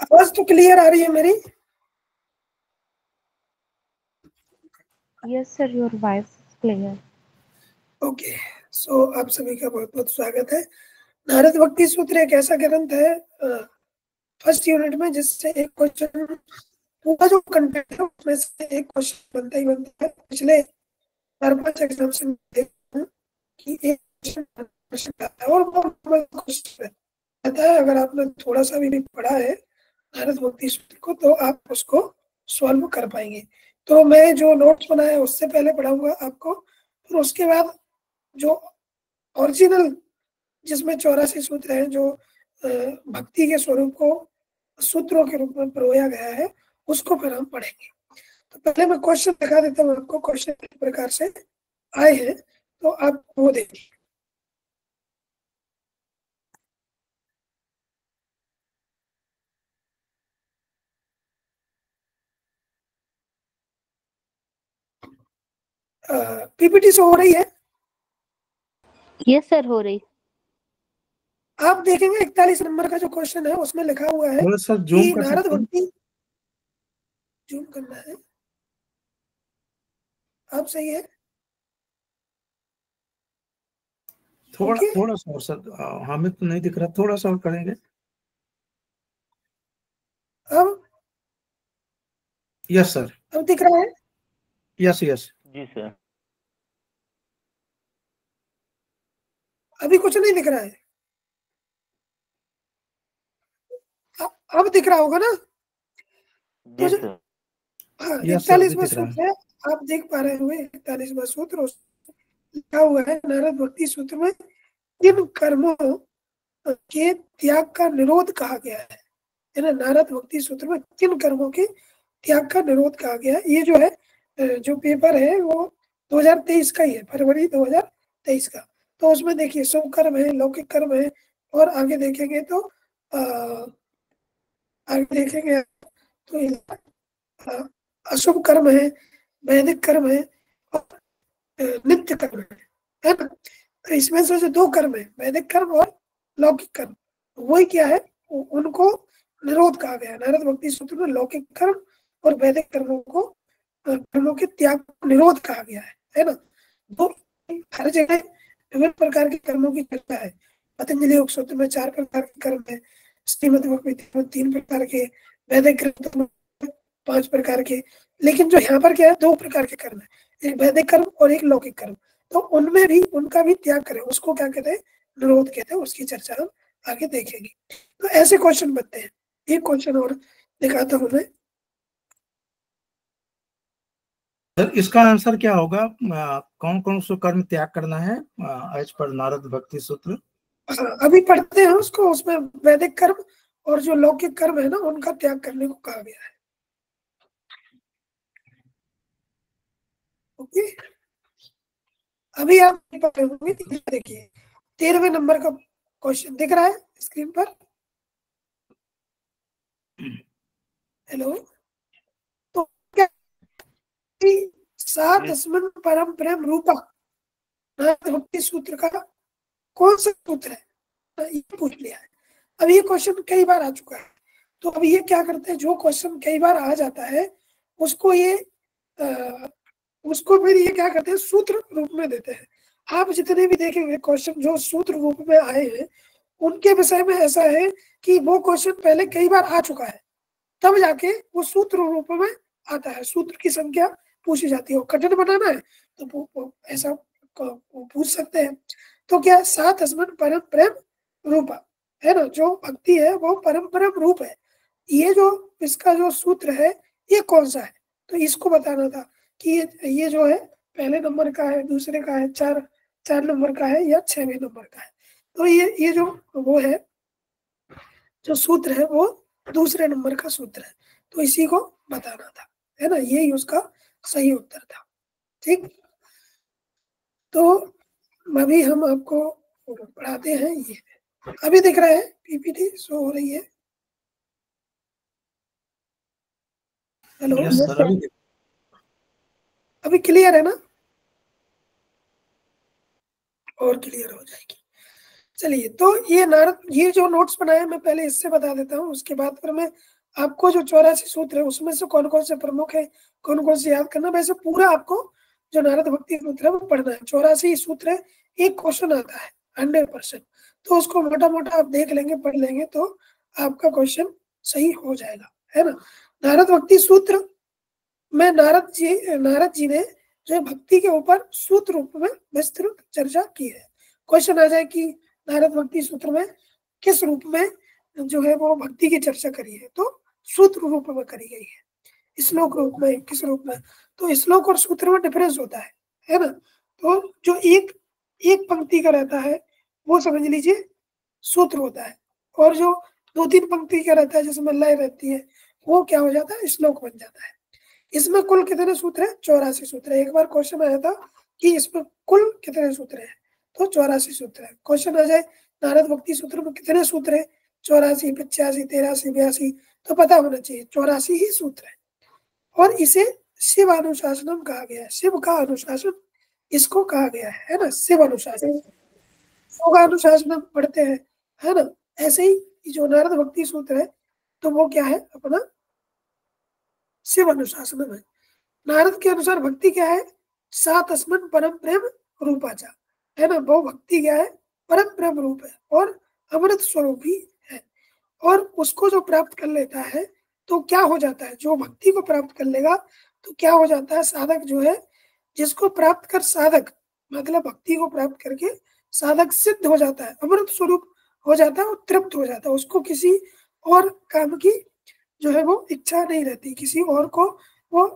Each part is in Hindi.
आवाज तो क्लियर आ रही है मेरी? Yes, sir, your voice is clear. Okay, so आप सभी का बहुत बहुत स्वागत है। नारद भक्ति सूत्र एक ऐसा ग्रंथ है फर्स्ट यूनिट में जिससे एक क्वेश्चन, पूरा जो कंटेंट है उसमें से एक क्वेश्चन बनता ही बनता है। पिछले 4-5 एग्जाम से मैं देखा हूं कि एक क्वेश्चन आता है और वो क्वेश्चन रहता है। अगर आपने थोड़ा सा भी पढ़ा है नारद भक्ति सूत्र को तो आप उसको सॉल्व कर पाएंगे। तो मैं जो नोट्स बनाया उससे पहले पढ़ाऊंगा आपको, फिर उसके बाद जो ओरिजिनल जिसमें 84 सूत्र हैं, जो भक्ति के स्वरूप को सूत्रों के रूप में परोया गया है, उसको फिर हम पढ़ेंगे। तो पहले मैं क्वेश्चन दिखा देता हूँ आपको, क्वेश्चन किस प्रकार से आए हैं तो आप वो देखिए। पीपीटी शो हो रही है? Yes, sir, हो रही। आप देखेंगे 41 नंबर का जो क्वेश्चन है उसमें लिखा हुआ है कि नारद भक्ति, जूम करना है आप, सही है? थोड़ा सा और सर, हमें तो नहीं दिख रहा, थोड़ा सा और करेंगे। अब यस सर। अब दिख रहा है? यस यस जी सर। अभी कुछ नहीं दिख रहा है? अब दिख रहा होगा ना? जी सर। हाँ, यस सर, 41वां सूत्र है, आप देख पा रहे होंगे 41वां सूत्र लिखा हुआ है नारद भक्ति सूत्र में किन कर्मों के त्याग का निरोध कहा गया है ना। नारद भक्ति सूत्र में किन कर्मों के त्याग का निरोध कहा गया है। ये जो है जो पेपर है वो 2023 का ही है, फरवरी 2023 का। तो उसमें देखिए शुभ कर्म है, लौकिक कर्म है, और आगे देखेंगे तो अशुभ कर्म है, वैदिक कर्म है और नित्य कर्म है ना। तो इसमें से जो 2 कर्म है, वैदिक कर्म और लौकिक कर्म, वही क्या है, उनको निरोध कहा गया है। नारद भक्ति सूत्र में लौकिक कर्म और वैदिक कर्मों के त्याग को निरोध कहा गया है ना। तो हर जगह विभिन्न प्रकार के कर्मों की चर्चा है। पतंजलि योग सूत्र में 4 प्रकार के कर्म है, श्रीमद् भगवत में 3 प्रकार के, वैदिक ग्रंथों में 5 प्रकार के, लेकिन जो यहाँ पर क्या है 2 प्रकार के कर्म है, एक वैदिक कर्म और एक लौकिक कर्म। तो उनमें भी उनका भी त्याग करें, उसको क्या कहते हैं, निरोध कहते हैं। उसकी चर्चा हम आगे देखेंगे। तो ऐसे क्वेश्चन बनते हैं। एक क्वेश्चन और दिखाता हूं मैं। सर, इसका आंसर क्या होगा? कौन कौन से कर्म त्याग करना है एज पर नारद भक्ति सूत्र? अभी पढ़ते हैं उसको। उसमें वैदिक कर्म और जो लौकिक कर्म है ना, उनका त्याग करने को कहा गया है। ओके, अभी आप होंगे, देखिए 13वें नंबर का क्वेश्चन दिख रहा है स्क्रीन पर। हेलो, तो क्या सातस्मिन् परम प्रेम रूपा नारद भक्ति सूत्र का कौन सा सूत्र है, ये पूछ लिया है। अब ये क्वेश्चन कई बार आ चुका है, तो अब ये क्या करते हैं, जो क्वेश्चन कई बार आ जाता है उसको उसको फिर ये क्या करते हैं, सूत्र रूप में देते हैं। आप जितने भी देखेंगे क्वेश्चन जो सूत्र रूप में आए हैं, उनके विषय में ऐसा है कि वो क्वेश्चन पहले कई बार आ चुका है, तब जाके वो सूत्र रूप में आता है। सूत्र की संख्या पूछी जाती है, कठिन बनाना है तो ऐसा पूछ सकते हैं। तो क्या सात अस्मन परम प्रेम रूपा है ना, जो भक्ति है वो परम परम रूप है। ये जो इसका जो सूत्र है ये कौन सा है, तो इसको बताना था कि ये जो है पहले नंबर का है, दूसरे का है, 4 नंबर का है या 6वें नंबर का है। तो ये जो वो है, जो सूत्र है वो दूसरे नंबर का सूत्र है, तो इसी को बताना था, है ना। यही उसका सही उत्तर था। ठीक, तो अभी हम आपको पढ़ाते हैं। ये अभी दिख रहा है, पीपीटी शो हो रही है? हेलो, अभी क्लियर है ना? और क्लियर हो जाएगी। चलिए, तो ये नारद, ये जो नोट्स बनाए मैं पहले इससे बता देता हूँ, उसके बाद फिर मैं आपको जो 84 सूत्र है उसमें से कौन कौन से प्रमुख है, कौन कौन से याद करना, वैसे पूरा आपको जो नारद भक्ति सूत्र है वो पढ़ना है। 84 सूत्र है, एक क्वेश्चन आता है 100%, तो उसको मोटा मोटा आप देख लेंगे, पढ़ लेंगे तो आपका क्वेश्चन सही हो जाएगा, है ना। नारद भक्ति सूत्र में नारद जी ने जो भक्ति के ऊपर सूत्र रूप में विस्तृत चर्चा की है। क्वेश्चन आ जाए कि नारद भक्ति सूत्र में किस रूप में जो है वो भक्ति की चर्चा करी है, तो सूत्र रूप में करी गई है, श्लोक रूप में, किस रूप में, तो श्लोक और सूत्र में डिफरेंस होता है ना। तो जो एक पंक्ति का रहता है वो समझ लीजिए सूत्र होता है, और जो 2-3 पंक्ति का रहता है जिसमें लय रहती है वो क्या हो जाता है, श्लोक बन जाता है। इसमें कुल कितने सूत्र है, 84 सूत्र है। एक बार क्वेश्चन आया था कि इसमें कुल कितने सूत्र है, तो 84 सूत्र है। क्वेश्चन आ जाए नारद भक्ति सूत्र में कितने सूत्र है, 84, 85, 83, 82, तो पता होना चाहिए 84 ही सूत्र है। और इसे शिव अनुशासनम कहा गया है, शिव का अनुशासन इसको कहा गया है ना, शिव अनुशासन, शिव का अनुशासन पढ़ते हैं, है ना। ऐसे ही जो नारद भक्ति सूत्र है तो वो क्या है, अपना शिव अनुशासन है। नारद के अनुसार भक्ति क्या है, सा तस्मन परम प्रेम रूपाचा, है ना। वो भक्ति क्या है, परम प्रेम रूप है और अमृत स्वरूप भी है। और उसको जो प्राप्त कर लेता है तो क्या हो जाता है, जो भक्ति को प्राप्त कर लेगा तो क्या हो जाता है, साधक जो है, जिसको प्राप्त कर साधक, मतलब भक्ति को प्राप्त करके साधक सिद्ध हो जाता है, अमृत स्वरूप हो जाता है और तृप्त हो जाता है। उसको किसी और काम की जो है वो इच्छा नहीं रहती, किसी और को वो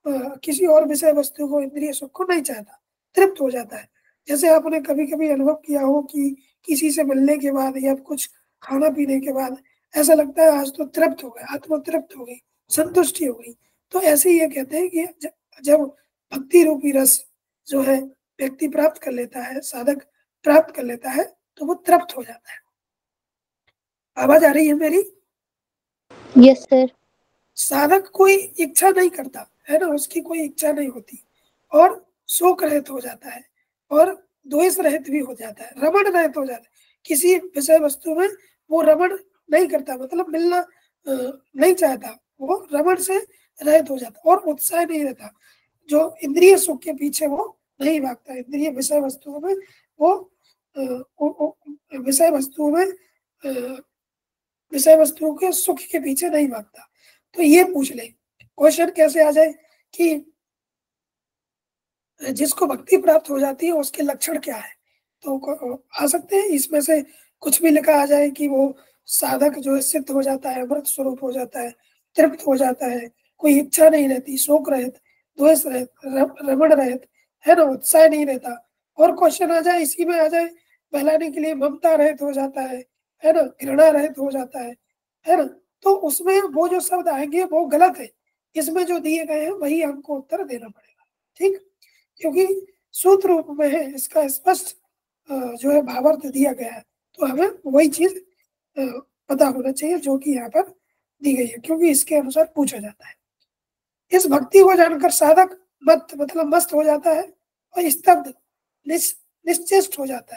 किसी और विषय वस्तु को, इंद्रिय सुख को नहीं चाहता, तृप्त हो जाता है। जैसे आपने कभी कभी अनुभव किया हो कि किसी से मिलने के बाद या कुछ खाना पीने के बाद ऐसा लगता है आज तो तृप्त हो गया, आत्मा तृप्त हो गई, संतुष्टि हो गई। तो ऐसे ही ये कहते हैं कि जब भक्ति रूपी रस जो है व्यक्ति प्राप्त कर लेता है, साधक प्राप्त कर लेता है, तो वो तृप्त हो जाता है। आवाज आ रही है मेरी? Yes sir. साधक कोई इच्छा नहीं करता है ना, उसकी कोई इच्छा नहीं होती, और शोक रहित हो जाता है और द्वेष रहित भी हो जाता है, रमण रहित हो जाता है। किसी विषय वस्तु में वो रमण नहीं करता, मतलब मिलना नहीं चाहता, वो रमण से रहित हो जाता और उत्साह नहीं रहता। जो इंद्रिय सुख के पीछे वो नहीं भागता, इंद्रिय विषय वस्तुओं में वो विषय वस्तुओं के सुख के पीछे नहीं भागता। तो ये पूछ ले, क्वेश्चन कैसे आ जाए कि जिसको भक्ति प्राप्त हो जाती है उसके लक्षण क्या है, तो आ सकते हैं इसमें से कुछ भी लिखा आ जाए कि वो साधक जो है सिद्ध हो जाता है, अमृत स्वरूप हो जाता है, तृप्त हो जाता है, कोई इच्छा नहीं रहती, शोक रहित, द्वेष रहित, रमण रहित, है ना, उत्साह नहीं रहता। और क्वेश्चन आ जाए इसी में आ जाए बहलाने के लिए, ममता रहित हो जाता है ना, घृणा रहित हो जाता है ना, तो उसमें वो जो शब्द आएंगे वो गलत है, इसमें जो दिए गए हैं वही हमको उत्तर देना पड़ेगा, ठीक, क्योंकि सूत्र रूप में है, इसका स्पष्ट जो है भावार्थ दिया गया है, तो हमें वही चीज पता होना चाहिए जो कि यहाँ पर दी गई है, क्योंकि इसके अनुसार पूछा जाता है। इस भक्ति को जानकर साधक मतलब मस्त हो जाता है और स्तब्ध निश्चेष्ट हो जाता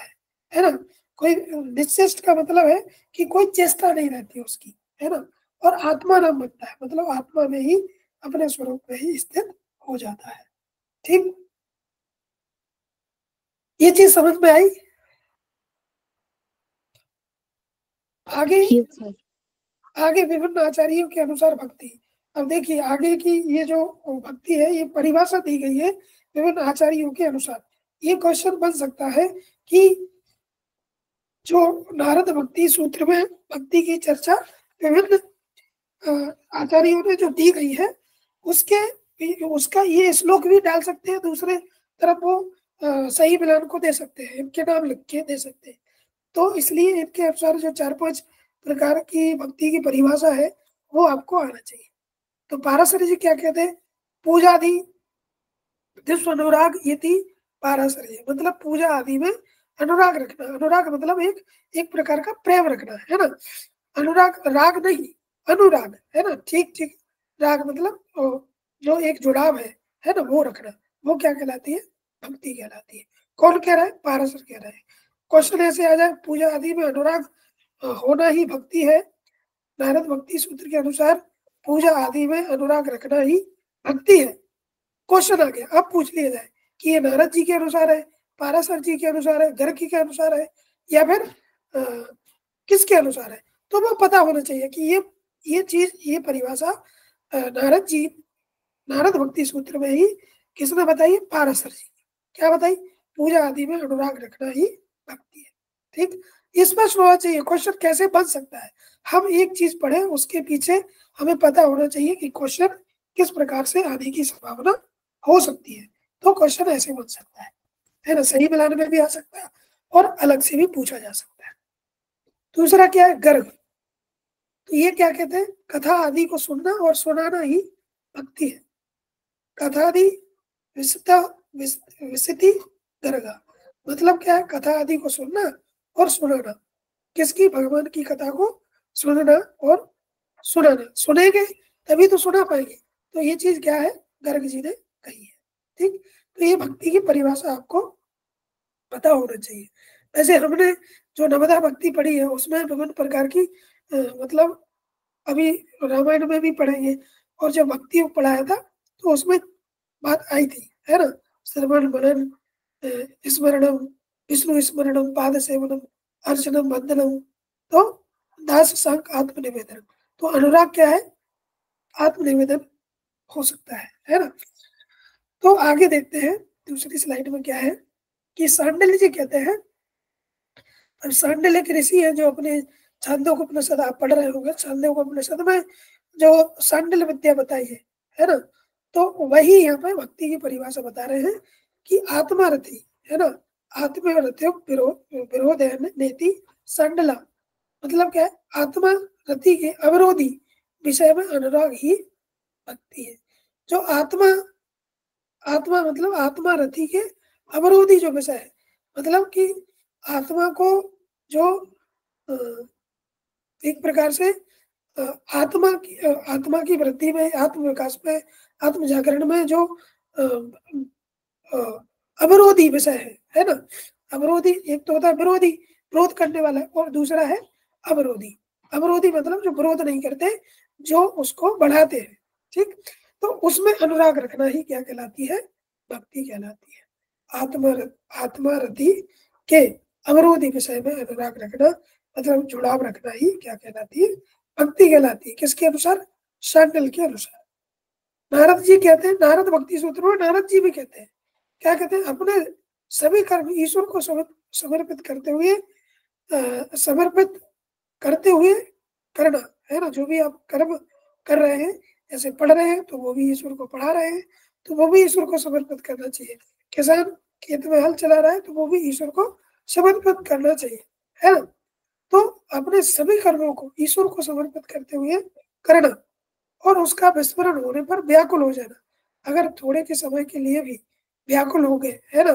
है ना। कोई निश्चेष्ट का मतलब है कि कोई चेष्टा नहीं रहती उसकी, है ना, और आत्मा नाम बनता है, मतलब आत्मा में ही, अपने स्वरूप में ही स्थित हो जाता है, ठीक। ये चीज समझ में आई? आगे यस सर। आगे विभिन्न आचार्यों के अनुसार भक्ति। अब देखिए आगे की ये जो भक्ति है ये परिभाषा दी गई है विभिन्न आचार्यों के अनुसार। ये क्वेश्चन बन सकता है कि जो नारद भक्ति सूत्र में भक्ति की चर्चा विभिन्न आचार्यों ने जो दी गई है उसका ये श्लोक भी डाल सकते हैं, दूसरे तरफ वो सही मिलान को दे सकते हैं, इनके नाम लिख के दे सकते हैं। तो इसलिए इनके अनुसार जो 4-5 प्रकार की भक्ति की परिभाषा है वो आपको आना चाहिए। तो पाराशर जी क्या कहते हैं, पूजादि विश्व अनुराग यति पाराशर, मतलब पूजा आदि में अनुराग रखना। अनुराग मतलब एक प्रकार का प्रेम रखना, है ना। अनुराग राग नहीं, अनुराग, है ना, ठीक ठीक। राग मतलब जो एक जुड़ाव है ना, वो रखना, वो क्या कहलाती है, भक्ति कहलाती है। कौन कह रहा है, पाराशर कह रहा है। क्वेश्चन ऐसे आ जाए, पूजा आदि में अनुराग होना ही भक्ति है। नारद भक्ति सूत्र के अनुसार पूजा आदि में अनुराग रखना ही भक्ति है। क्वेश्चन आ गया, अब पूछ लिया जाए कि ये नारद जी के अनुसार है, पाराशर जी के अनुसार है, गर्ग के अनुसार है, या फिर किसके अनुसार है। तो वो पता होना चाहिए कि ये चीज, ये परिभाषा नारद जी, नारद भक्ति सूत्र में ही किसने बताई? पाराशर जी। क्या बताई? पूजा आदि में अनुराग रखना ही भक्ति है। ठीक, स्पष्ट होना चाहिए क्वेश्चन कैसे बन सकता है। हम एक चीज पढ़े, उसके पीछे हमें पता होना चाहिए कि क्वेश्चन किस प्रकार से आने की संभावना हो सकती है। तो क्वेश्चन ऐसे बन सकता है ना, सही मिलान में भी आ सकता है और अलग से भी पूछा जा सकता है। दूसरा क्या है? गर्ग। तो ये क्या कहते हैं? कथा आदि को सुनना और सुनाना ही भक्ति है। कथा आदि विसिति गर्गा, मतलब क्या है? कथा आदि को सुनना और सुनाना। किसकी? भगवान की कथा को सुनना और सुनाना। सुनेंगे तभी तो सुना पाएंगे। तो ये चीज क्या है? गर्ग जी ने कही है। ठीक, तो ये भक्ति की परिभाषा आपको पता होना चाहिए। वैसे हमने जो नवदा भक्ति पढ़ी है उसमें विभिन्न प्रकार की मतलब अभी रामायण में भी पढ़ेंगे, और जब भक्ति को पढ़ाया था तो उसमें बात आई थी, है ना। श्रवण मनन स्मरणम, विष्णु स्मरणम, पाद सेवनम, अर्चनम, वंदनम, तो दास संग आत्मनिवेदन। तो अनुराग क्या है? आत्मनिवेदन हो सकता है ना। तो आगे देखते हैं दूसरी स्लाइड में क्या है कि सांडिल्य जी कहते हैं, अब सांडिल्य एक ऋषि है जो अपने छांदोग्य उपनिषद आप पढ़ रहे होंगे, छांदोग्य उपनिषद में जो सांडिल्य विद्या बताई है ना। तो वही यहाँ पे भक्ति की परिभाषा बता रहे हैं कि आत्मा रथी, है ना, आत्मा रथ्यो विरोध नेति सांडला, मतलब क्या है? आत्मा रति के अवरोधी विषय में अनुराग ही भक्ति है। जो आत्मा, आत्मा मतलब आत्मा रति के अवरोधी जो विषय है, मतलब कि आत्मा को जो एक प्रकार से आत्मा की वृद्धि में, आत्म विकास में, आत्म जागरण में जो अवरोधी विषय है ना। अवरोधी एक तो होता है विरोधी, विरोध करने वाला, और दूसरा है अवरोधी। अवरोधी मतलब जो विरोध नहीं करते, जो उसको बढ़ाते हैं। ठीक, तो उसमें अनुराग रखना ही क्या कहलाती है? भक्ति कहलाती है। आत्मा रति के अवरोधी विषय में अनुराग रखना, मतलब जुड़ाव रखना ही क्या कहलाती है? भक्ति कहलाती है। किसके अनुसार? शांडिल्य के अनुसार। नारद जी कहते हैं, नारद भक्ति सूत्र में नारद जी भी कहते हैं, क्या कहते हैं? अपने सभी कर्म ईश्वर को समर्पित करते हुए करना, है ना। जो भी आप कर्म कर रहे हैं, जैसे पढ़ रहे हैं तो वो भी ईश्वर को पढ़ा रहे हैं, तो वो भी ईश्वर को समर्पित करना चाहिए। किसान खेत में हल चला रहा है तो वो भी ईश्वर को समर्पित करना चाहिए, है ना। तो अपने सभी कर्मों को ईश्वर को समर्पित करते हुए करना, और उसका विस्मरण होने पर व्याकुल हो जाना। अगर थोड़े के समय के लिए भी व्याकुल हो गए, है ना,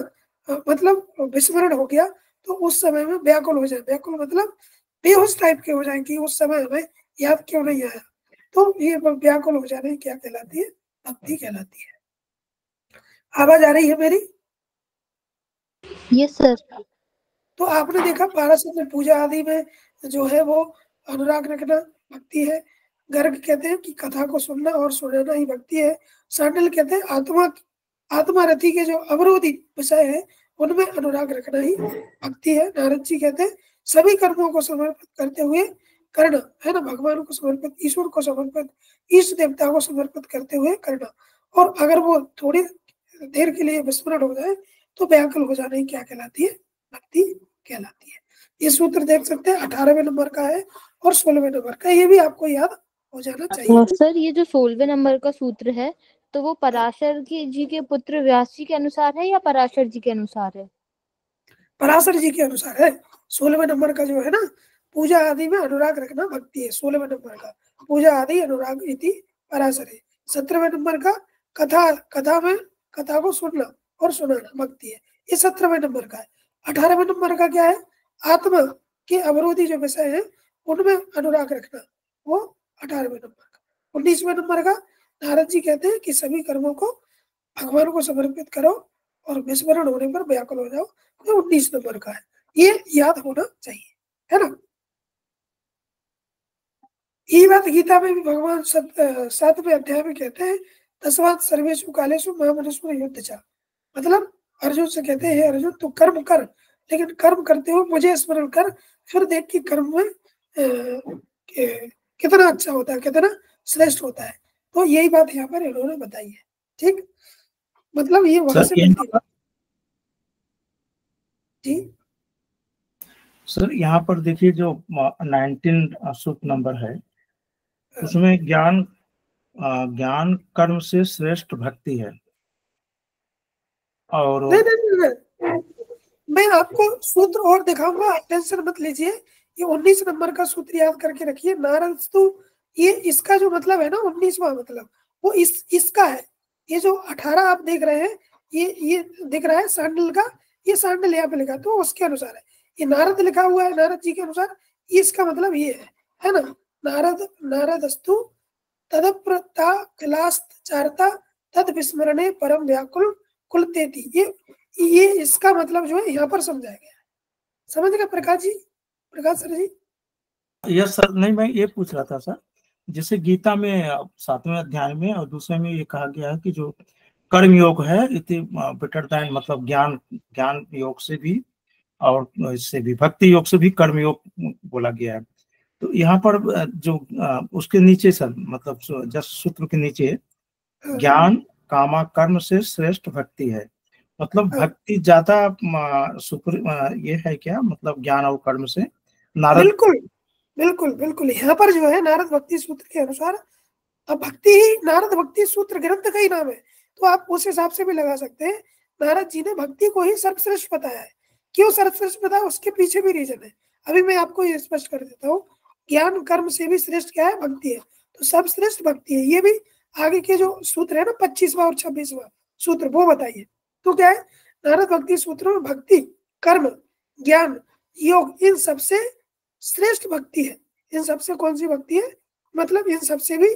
मतलब विस्मरण हो गया, तो उस समय में व्याकुल हो जाए। व्याकुल मतलब बेहोश टाइप के हो जाए कि उस समय हमें याद क्यों नहीं आया। तो ये व्याकुल हो जाने क्या कहलाती है? भक्ति कहलाती है। आवाज आ रही है मेरी? Yes sir. तो आपने देखा पाराशर में पूजा आदि में जो है वो अनुराग रखना भक्ति है। गर्ग कहते हैं कि कथा को सुनना और सुनाना ही भक्ति है। सांडिल्य कहते हैं आत्मा रति के जो अवरोधी विषय है उनमें अनुराग रखना ही भक्ति है। नारद जी कहते हैं सभी कर्मों को समर्पित करते हुए करना, है ना, भगवान को समर्पित, ईश्वर को समर्पित, ईष्ट देवता को समर्पित करते हुए करना। और अगर वो थोड़ी देर के लिए विस्मरण हो जाए तो व्याकुल हो जाने क्या कहलाती है? भक्ति कहलाती है। ये सूत्र देख सकते हैं 18वें नंबर का है और 16वें नंबर का, ये भी आपको याद हो जाना चाहिए। सर ये जो 16वें नंबर का सूत्र है तो वो पराशर जी के पुत्र व्यास जी के अनुसार है या पराशर जी के अनुसार है? पराशर जी के अनुसार है। 16वें नंबर का जो है ना, पूजा आदि में अनुराग रखना भक्ति है। 16वें नंबर का पूजा आदि अनुराग इति पराशर है। 17वें नंबर का कथा में कथा को सुनना और सुनाना भक्ति है, ये 17वें नंबर का है। 18वें नंबर का क्या है? आत्मा के अवरोधी जो विषय है उनमें अनुराग रखना, वो 18वें नंबर का। 19वें नंबर का नारद जी कहते हैं कि सभी कर्मों को भगवान को समर्पित करो और विस्मरण होने पर व्याकुल हो जाओ, तो 19 नंबर का है। ये याद होना चाहिए, है ना। ये बात गीता में भी भगवान 7वें अध्याय में कहते हैं, तस्मात् सर्वेषु कालेषु मामनुस्मर युद्धचा। मतलब अर्जुन से कहते हैं, अर्जुन तू कर्म कर, लेकिन कर्म करते हुए मुझे स्मरण कर, फिर देख कि कर्म में कितना अच्छा होता है, कितना श्रेष्ठ होता है। तो यही बात यहाँ पर इन्होंने बताई है। ठीक, मतलब ये वहां से मिलती है जी। सर यहाँ पर देखिए जो 19 सूत्र नंबर है, उसमें ज्ञान कर्म से श्रेष्ठ भक्ति है। और नहीं, मैं आपको सूत्र और दिखाऊंगा, आप टेंशन मत लीजिए। ये 19 नंबर का सूत्र याद करके रखिए। नारस्तु, ये इसका जो मतलब है ना, 19वां मतलब वो इसका है। ये जो 18 आप देख रहे हैं, ये दिख रहा है सांडल का, ये सांडल यहाँ पे लिखा, तो उसके अनुसार है। ये नारद लिखा हुआ है, नारद जी के अनुसार, इसका मतलब ये है ना। नारदस्तु तदप्रता क्लास्चारता तद विस्मरणे परम व्याकुल कुलतेति। ये इसका मतलब जो है यहाँ पर समझाया गया है। समझ गए Prakash ji, Prakash sir ji? Yes sir. नहीं, मैं ये पूछ रहा था सर, जैसे गीता में 7वें अध्याय में और दूसरे में ये कहा गया है कि जो कर्म योग है इति बेटर देन, मतलब ज्ञान योग से भी और इससे भी भक्ति योग से भी कर्म योग बोला गया है। तो यहाँ पर जो उसके नीचे सर, मतलब जस्ट सूत्र के नीचे ज्ञान कामा कर्म से श्रेष्ठ भक्ति है, मतलब भक्ति ज्यादा ये है क्या, मतलब ज्ञान और कर्म से? नारद बिल्कुल बिल्कुल बिल्कुल, यहाँ पर जो है नारद भक्ति सूत्र के अनुसार, अब भक्ति ही नारद भक्ति सूत्र ग्रंथ का ही नाम है, तो आप उस हिसाब से भी लगा सकते हैं। नारद जी ने भक्ति को ही सर्वश्रेष्ठ बताया है। क्यों सर्वश्रेष्ठ बताया, उसके पीछे भी रीजन है। अभी मैं आपको ये स्पष्ट कर देता हूँ। ज्ञान कर्म से भी श्रेष्ठ क्या है, भक्ति है, तो सर्वश्रेष्ठ भक्ति है। ये भी आगे के जो सूत्र है ना, 25वां और 26वां सूत्र, वो बताइए। तो क्या है, नारद भक्ति सूत्र में भक्ति, कर्म, ज्ञान, योग, इन सबसे श्रेष्ठ भक्ति है। इन सबसे कौन सी भक्ति है, मतलब इन सबसे भी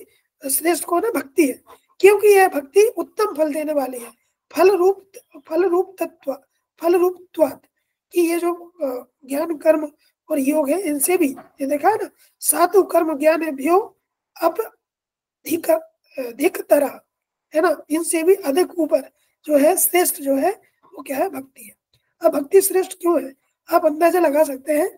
श्रेष्ठ कौन है, भक्ति है। क्योंकि यह भक्ति उत्तम फल देने वाली है, फल रूपत्वात्, कि ये जो ज्ञान कर्म और योग है, इनसे भी, ये देखा है ना, सातु कर्म ज्ञान भ्यो अब अधिक तरह, है ना, इनसे भी अधिक ऊपर जो है, श्रेष्ठ जो है, वो क्या है, भक्ति है। अब भक्ति श्रेष्ठ क्यों है, आप अंदाजा लगा सकते हैं।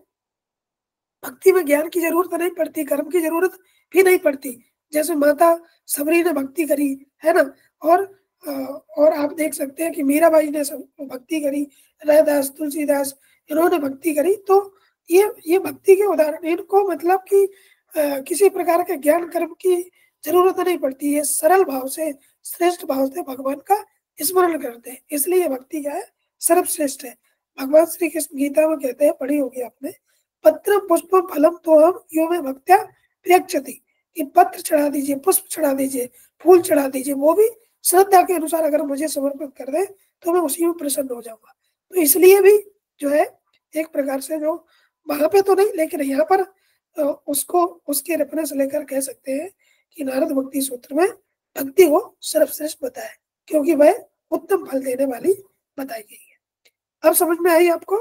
भक्ति में ज्ञान की जरूरत नहीं पड़ती, कर्म की जरूरत भी नहीं पड़ती। जैसे माता सबरी ने भक्ति करी, है ना, और आप देख सकते हैं कि मीराबाई ने भक्ति करी, रैदास, तुलसीदास, इन्होंने भक्ति करी। तो ये भक्ति के उदाहरण, इनको मतलब कि किसी प्रकार के ज्ञान कर्म की जरूरत नहीं पड़ती है। सरल भाव से, श्रेष्ठ भाव से भगवान का स्मरण करते हैं, इसलिए भक्ति क्या है, सर्वश्रेष्ठ है। भगवान श्री कृष्ण गीता में कहते हैं, पढ़ी होगी आपने, पत्र पुष्प फलम तो हम यो में भक्त्या प्रियक्षति, कि पत्र चढ़ा दीजिए, पुष्प चढ़ा दीजिए, फूल चढ़ा दीजिए, वो भी श्रद्धा के अनुसार अगर मुझे समर्पित कर दे तो मैं उसी में प्रसन्न हो जाऊंगा। तो इसलिए भी जो है, एक प्रकार से जो वहां पे तो नहीं, लेकिन यहाँ पर उसको उसके रेफरेंस लेकर कह सकते हैं कि नारद भक्ति सूत्र में भक्ति को सर्वश्रेष्ठ बताया, क्योंकि वह उत्तम फल देने वाली बताई गई है। अब समझ में आई आपको?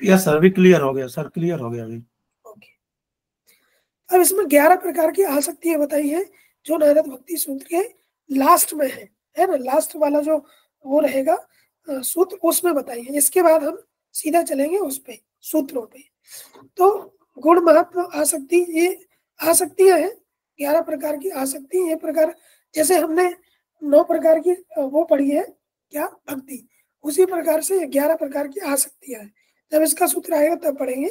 यस सर, अभी क्लियर हो गया सर, क्लियर हो गया अभी। ओके। अब इसमें 11 प्रकार की आसक्तियां बताई है, जो नारद भक्ति सूत्र के लास्ट में है ना, लास्ट वाला जो वो रहेगा सूत्र, उसमें बताई है। इसके बाद हम सीधा चलेंगे उस पे, सूत्रों पे। तो गुण महत्व आसक्ति, ये आसक्तियां हैं 11 प्रकार की आसक्ति। ये प्रकार, जैसे हमने 9 प्रकार की वो पढ़ी है क्या, भक्ति, उसी प्रकार से 11 प्रकार की आसक्तियां हैं। जब इसका सूत्र आएगा तब पढ़ेंगे।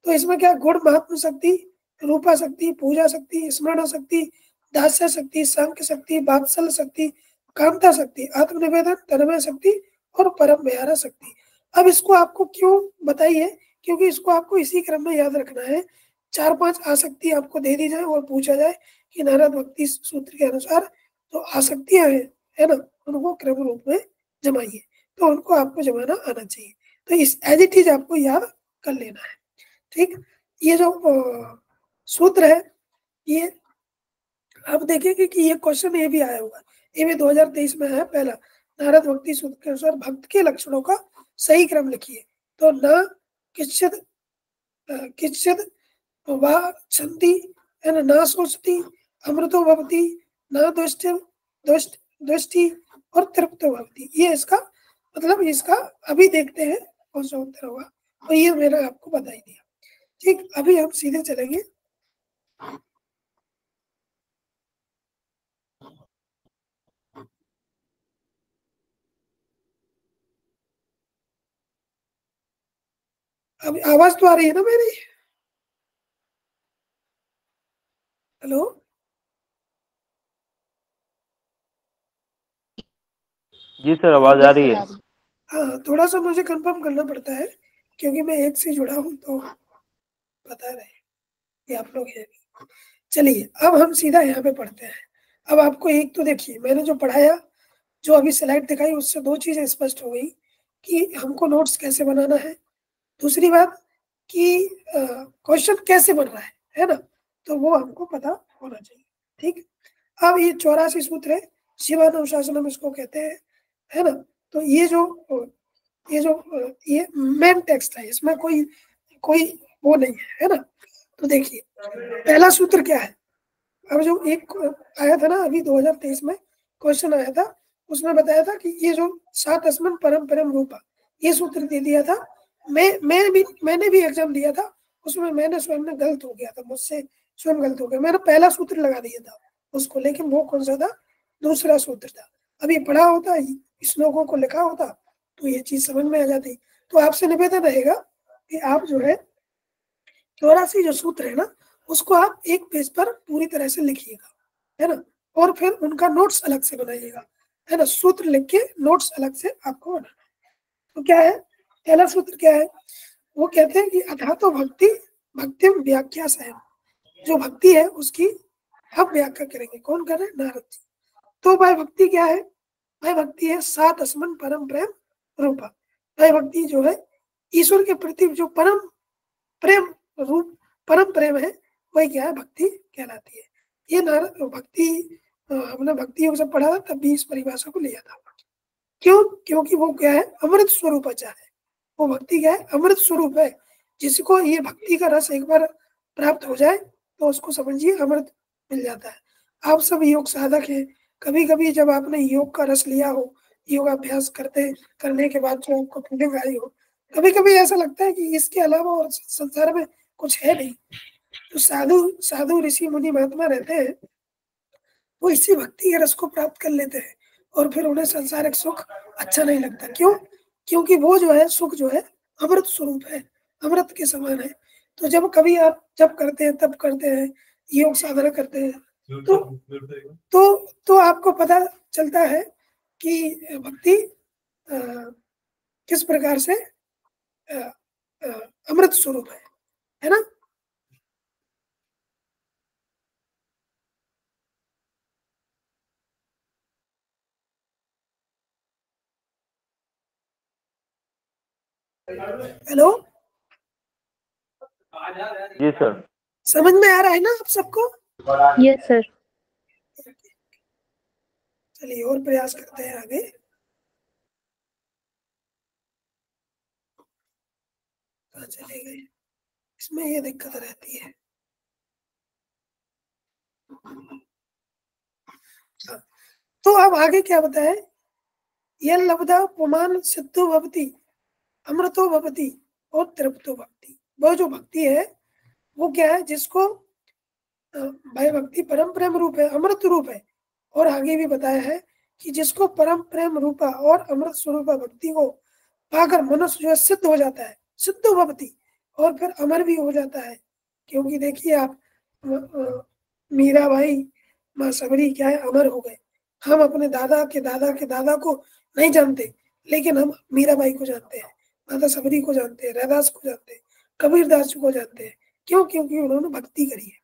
तो इसमें क्या, गुण महत्व शक्ति, रूपा शक्ति, पूजा शक्ति, स्मरण शक्ति, दास्य शक्ति, सांख्य शक्ति, वात्सल शक्ति, कामता शक्ति, आत्मनिवेदन, तन्मय शक्ति और परम व्यारा शक्ति। अब इसको आपको क्यों बताई है, क्योंकि इसको आपको इसी क्रम में याद रखना है। 4-5 आसक्ति आपको दे दी जाए और पूछा जाए कि नारद भक्ति सूत्र के अनुसार जो आसक्तियां हैं, है ना, उनको क्रम रूप में जमाइए। तो उनको आपको जमाना आना चाहिए। तो इस एज इट इज आपको याद कर लेना है। ठीक, ये जो सूत्र है, ये आप देखेंगे कि ये क्वेश्चन ये भी आया होगा, ये भी 2023 में है। पहला, नारद भक्ति सूत्र के अनुसार भक्त के लक्षणों का सही क्रम लिखिए। तो न किश्चित किश्चित वाक्षन्ति है ना सोचती अमृतो भवति न दृष्टि और तृप्तो भवति। ये इसका मतलब इसका अभी देखते हैं कौन सा उत्तर होगा, और ये मैंने आपको बता ही दिया। ठीक, अभी हम सीधे चलेंगे अभी। आवाज तो आ रही है ना मेरी? हेलो, जी सर, आवाज आ रही है। हाँ, थोड़ा सा मुझे कंफर्म करना पड़ता है क्योंकि मैं एक से जुड़ा हूँ, तो पता रहे कि आप लोग हैं। चलिए अब हम सीधा यहाँ पे पढ़ते हैं। अब आपको एक तो देखिए मैंने जो पढ़ाया, जो अभी स्लाइड दिखाई, उससे दो चीजें स्पष्ट हो गई कि हमको नोट्स कैसे बनाना है, दूसरी बात कि क्वेश्चन कैसे बन रहा है ना, तो वो हमको पता होना चाहिए। ठीक, अब ये 84 सूत्र है, शिवानुशासनम इसको कहते हैं, है ना। तो ये मेन टेक्स्ट है, इसमें कोई वो नहीं है ना। तो देखिए पहला सूत्र क्या है। अब जो एक आया था ना अभी 2023 में क्वेश्चन आया था, उसमें बताया था कि ये जो सात अस्मन परम परम रूपा, ये सूत्र दे दिया था। मैंने भी एग्जाम दिया था, उसमें मैंने स्वयं में गलत हो गया था, मुझसे स्वयं गलत हो गया। मैंने पहला सूत्र लगा दिया था उसको, लेकिन वो कौन सा था, दूसरा सूत्र था। अब ये पढ़ा होता, इस लोगों को लिखा होता तो ये चीज समझ में आ जाती। तो आपसे निवेदन रहेगा कि आप जो है 84 जो सूत्र है ना, उसको आप एक पेज पर पूरी तरह से लिखिएगा, है ना, और फिर उनका नोट्स अलग से बनाइएगा, है ना। सूत्र लिख के नोट्स अलग से आपको बनाना है। तो क्या है पहला सूत्र, क्या है, वो कहते हैं कि अथा तो भक्ति व्याख्या से, जो भक्ति है उसकी हम व्याख्या करेंगे। कौन कर रहे हैं, नारद जी। तो भाई भक्ति क्या है, भाई भक्ति है सात अस्मन परम प्रेम रूपा। भाई भक्ति जो है ईश्वर के प्रति जो परम प्रेम रूप, परम प्रेम है, वही क्या है, भक्ति कहलाती है। ये नारद भक्ति, हमने भक्ति योग से पढ़ा था, तब भी इस परिभाषा को लिया था। क्यों, क्योंकि वो क्या है, अमृत स्वरूप है। वो भक्ति क्या है, अमृत स्वरूप है। जिसको ये भक्ति का रस एक बार प्राप्त हो जाए तो उसको समझिए अमृत मिल जाता है। आप सब योग साधक हैं, कभी कभी जब आपने योग का रस लिया हो, योगाभ्यास करने के बाद जो आपको फीलिंग आई हो, कभी कभी ऐसा लगता है कि इसके अलावा और संसार में कुछ है नहीं। तो साधु ऋषि मुनि महात्मा रहते हैं, वो इसी भक्ति के रस को प्राप्त कर लेते हैं और फिर उन्हें संसारिक सुख अच्छा नहीं लगता। क्यों, क्योंकि वो जो है सुख जो है अमृत स्वरूप है, अमृत के समान है। तो जब कभी आप जब करते हैं, तब करते हैं, योग साधना करते हैं, तो आपको पता चलता है कि भक्ति किस प्रकार से अमृत स्वरूप है ना। हेलो, जी सर, समझ में आ रहा है ना आप सबको? Yes sir. चलिए और प्रयास करते हैं आगे। चले गए, इसमें ये दिक्कत रहती है। तो अब आगे क्या बताए, यह लब्धा पुमान सिद्धो भवति अमृतो भवति और तृप्तो भवति। वो जो भक्ति है वो क्या है, जिसको भाई भक्ति परम प्रेम रूप है, अमृत रूप है। और आगे भी बताया है कि जिसको परम प्रेम रूपा और अमृत स्वरूपा भक्ति को पाकर मनुष्य जो है सिद्ध हो जाता है, सिद्धो भवति, और फिर अमर भी हो जाता है। क्योंकि देखिए आप, मीराबाई माँ सबरी क्या है, अमर हो गए। हम अपने दादा के दादा के दादा को नहीं जानते, लेकिन हम मीराबाई को जानते हैं, माता सबरी को जानते हैं, रैदास को जानते हैं, कबीरदास जी को जानते हैं। क्यों, क्योंकि उन्होंने भक्ति करी है।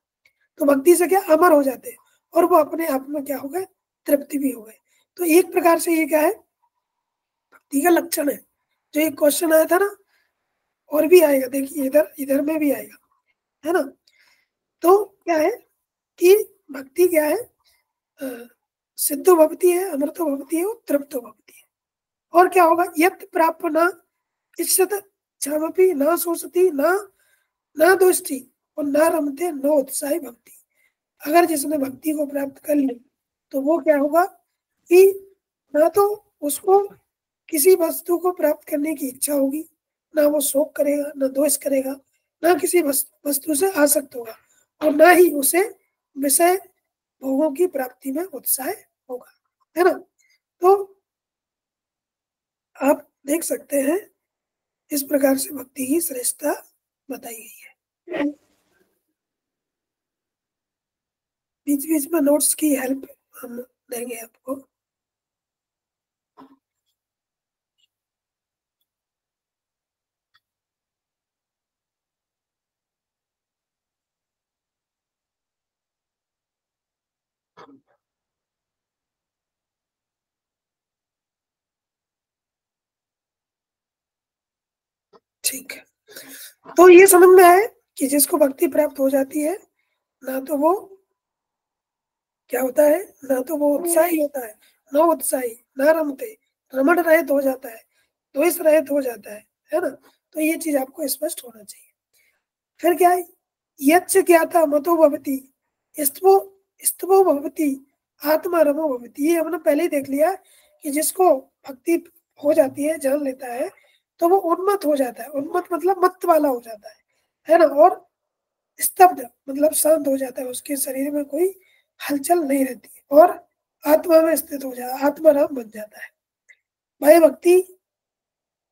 तो भक्ति से क्या अमर हो जाते हैं, और वो अपने आप में क्या हो गए, तृप्ति भी हो गए। तो एक प्रकार से ये क्या है, भक्ति का लक्षण है। जो एक क्वेश्चन आया था ना, और भी आएगा, देखिए इधर में भी आएगा, है ना। तो क्या है कि भक्ति क्या है, सिद्धो भक्ति है, अमृतो भक्ति है और तृप्तो भक्ति है। और क्या होगा, यत् प्राप्त न इच्छत इच्छामपि न शोषति न दोष्टि और न रमते न उत्साही भक्ति। अगर जिसने भक्ति को प्राप्त कर ली तो वो क्या होगा कि ना तो उसको किसी वस्तु को प्राप्त करने की इच्छा होगी, ना वो शोक करेगा, ना द्वेष करेगा, ना किसी वस्तु से आसक्त होगा, और ना ही उसे विषय भोगों की प्राप्ति में उत्साह होगा, है ना। तो आप देख सकते हैं इस प्रकार से भक्ति की श्रेष्ठता बताई गई है। बीच बीच में नोट्स की हेल्प हम देंगे आपको। ठीक है, तो ये समझ में आए कि जिसको भक्ति प्राप्त हो जाती है ना तो वो क्या होता है, ना तो वो उत्साही होता है, न उत्साही, न रमते, रमण रहित हो जाता है, द्वेष रहित हो जाता है ना। तो ये चीज आपको स्पष्ट होना चाहिए। फिर क्या है, यच्च ज्ञाता मतो भवति स्तवो स्तवो भवति आत्मा रमो भवति। ये हमने पहले ही देख लिया कि जिसको भक्ति हो जाती है, जान लेता है, तो वो उन्मत्त हो जाता है। उन्मत्त मतलब मत वाला हो जाता है ना। और स्तब्ध मतलब शांत हो जाता है, उसके शरीर में कोई हलचल नहीं रहती और आत्मा में स्थित हो जाता है, आत्माराम बन जाता है। भाई भक्ति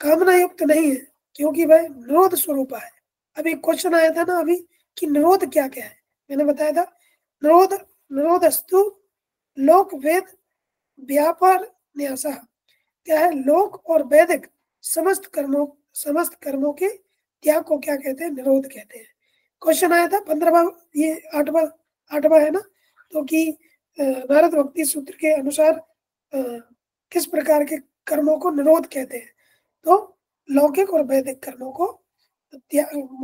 कामना युक्त नहीं है, क्योंकि भाई निरोध स्वरूप है। अभी क्वेश्चन आया था ना अभी कि निरोध क्या क्या है, मैंने बताया था निरोध निरोधस्तु लोक वेद व्यापार न्यास। क्या है, लोक और वैदिक समस्त कर्मों के त्याग को क्या कहते हैं, निरोध कहते हैं। क्वेश्चन आया था 15वां, ये 8वां है ना, तो कि नारद भक्ति सूत्र के अनुसार किस प्रकार के कर्मों को निरोध कहते हैं। तो लौकिक और वैदिक कर्मों को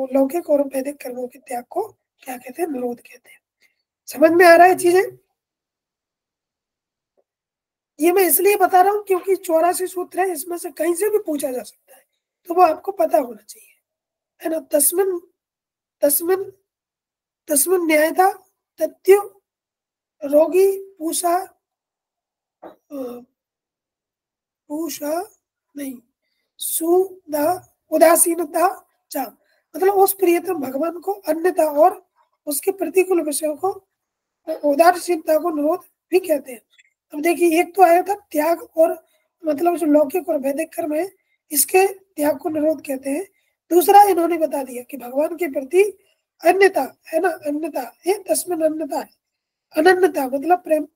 लौकिक और वैदिक कर्मों के त्याग को क्या कहते हैं, निरोध कहते हैं। समझ में आ रहा है चीजें। ये मैं इसलिए बता रहा हूँ क्योंकि 84 सूत्र है, इसमें से कहीं से भी पूछा जा सकता है, तो वो आपको पता होना चाहिए, है ना। तस्मिन तस्मिन तस्मिन न्यायता तथ्य रोगी पूषा नहीं सुदा उदासीनता चा, मतलब उस प्रियतम भगवान को अन्यथा और उसके प्रतिकूल विषयों को उदासीनता को निरोध भी कहते हैं। अब देखिए, एक तो आया था त्याग, और मतलब जो लौकिक और वैदिक कर्म है इसके त्याग को निरोध कहते हैं। दूसरा इन्होंने बता दिया कि भगवान के प्रति अन्यता है ना, अन्यता है, तस्मिन अन्यता है, अनन्यता मतलब प्रेम,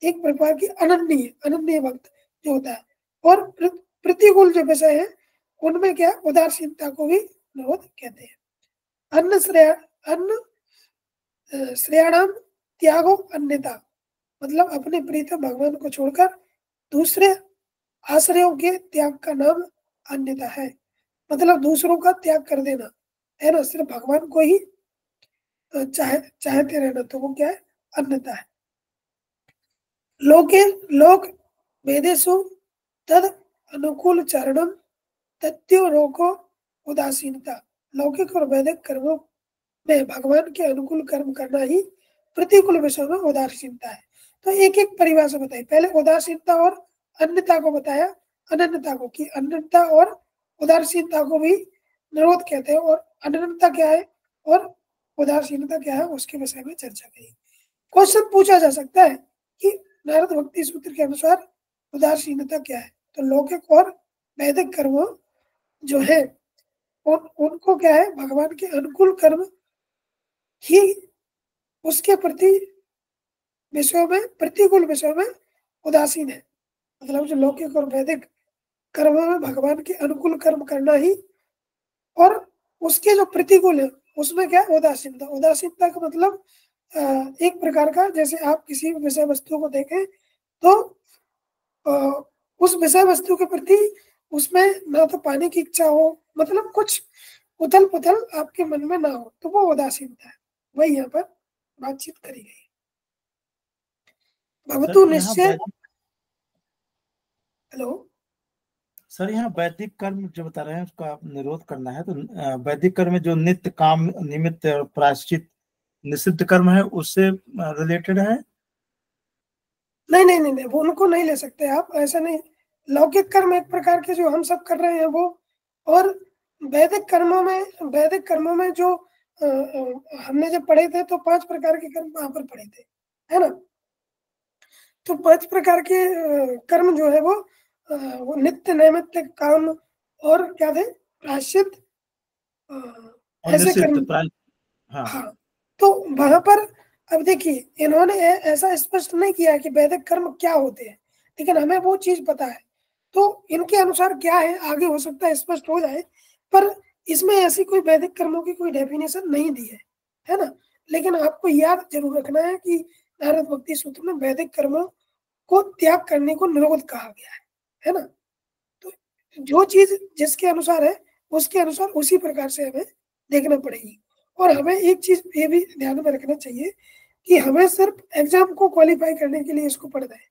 एक प्रकार की अनन्य भक्त जो होता है। और प्रतिकूल जो विषय है उनमें क्या, उदासीनता को भी निरोध कहते हैं। अन्न श्रेयाणाम त्यागो अन्यता, मतलब अपने प्रीतम भगवान को छोड़कर दूसरे आश्रयों के त्याग का नाम अन्यता है। मतलब दूसरों का त्याग कर देना, है ना, सिर्फ भगवान को ही चाहते रहना, तो वो क्या है, अन्यता है। लोक वेदेषु तद अनुकूल चरणम तत्यो रोको उदासीनता। लौकिक और वैदिक कर्मों में भगवान के अनुकूल कर्म करना ही प्रतिकूल विषयों में उदासीनता है। तो एक एक परिभाषा बताई, पहले उदासीनता और अन्यता को बताया, अनन्यता को, कि अन्यता और उदासीनता को भी निरोध कहते हैं, और अनन्यता क्या है और उदासीनता क्या है उसके विषय में चर्चा करी। क्वेश्चन पूछा जा सकता है कि नारद भक्ति सूत्र के अनुसार उदासीनता क्या है, तो लौकिक और वैदिक कर्म जो है उनको क्या है, भगवान के अनुकूल कर्म ही उसके प्रति विषयों में, प्रतिकूल विषयों में उदासीन है। मतलब जो लौकिक और वैदिक कर्मों में भगवान के अनुकूल कर्म करना ही, और उसके जो प्रतिकूल है उसमें क्या, उदासीनता। उदासीनता का मतलब एक प्रकार का, जैसे आप किसी विषय वस्तु को देखें तो उस विषय वस्तु के प्रति उसमें ना तो पाने की इच्छा हो, मतलब कुछ उथल पुथल आपके मन में ना हो, तो वो उदासीनता है। वही यहाँ पर बातचीत करी गई। भवतु निश्चय, हेलो सर यहाँ वैदिक कर्म जो बता रहे हैं उसका आप निरोध करना है, तो वैदिक कर्म में जो नित्य काम निमित्त और प्रायश्चित निषिद्ध कर्म है उससे रिलेटेड है। नहीं नहीं नहीं नहीं, वो उनको नहीं ले सकते आप, ऐसा नहीं। लौकिक कर्म एक प्रकार के जो हम सब कर रहे हैं वो, और वैदिक कर्मों में जो हमने जब पढ़े थे तो 5 प्रकार के कर्म वहां पर पढ़े थे, है ना। तो 5 प्रकार के कर्म जो है वो नित्य नैमित्तिक काम और क्या थे, प्रायश्चित, और ऐसे निषिद्ध कर्म। प्राय हाँ हाँ, तो वहां पर अब देखिए इन्होंने ऐसा स्पष्ट नहीं किया कि वैदिक कर्म क्या होते हैं, लेकिन हमें वो चीज पता है, तो इनके अनुसार क्या है आगे हो सकता है स्पष्ट हो जाए, पर इसमें ऐसी कोई वैदिक कर्मों की कोई डेफिनेशन नहीं दी है ना। लेकिन आपको याद जरूर रखना है कि नारद भक्ति सूत्र में वैदिक कर्मों को त्याग करने को निरोध कहा गया है ना। तो जो चीज जिसके अनुसार है उसके अनुसार उसी प्रकार से हमें देखना पड़ेगी। और हमें एक चीज ये भी ध्यान में रखना चाहिए कि हमें सिर्फ एग्जाम को क्वालिफाई करने के लिए इसको पढ़ना है,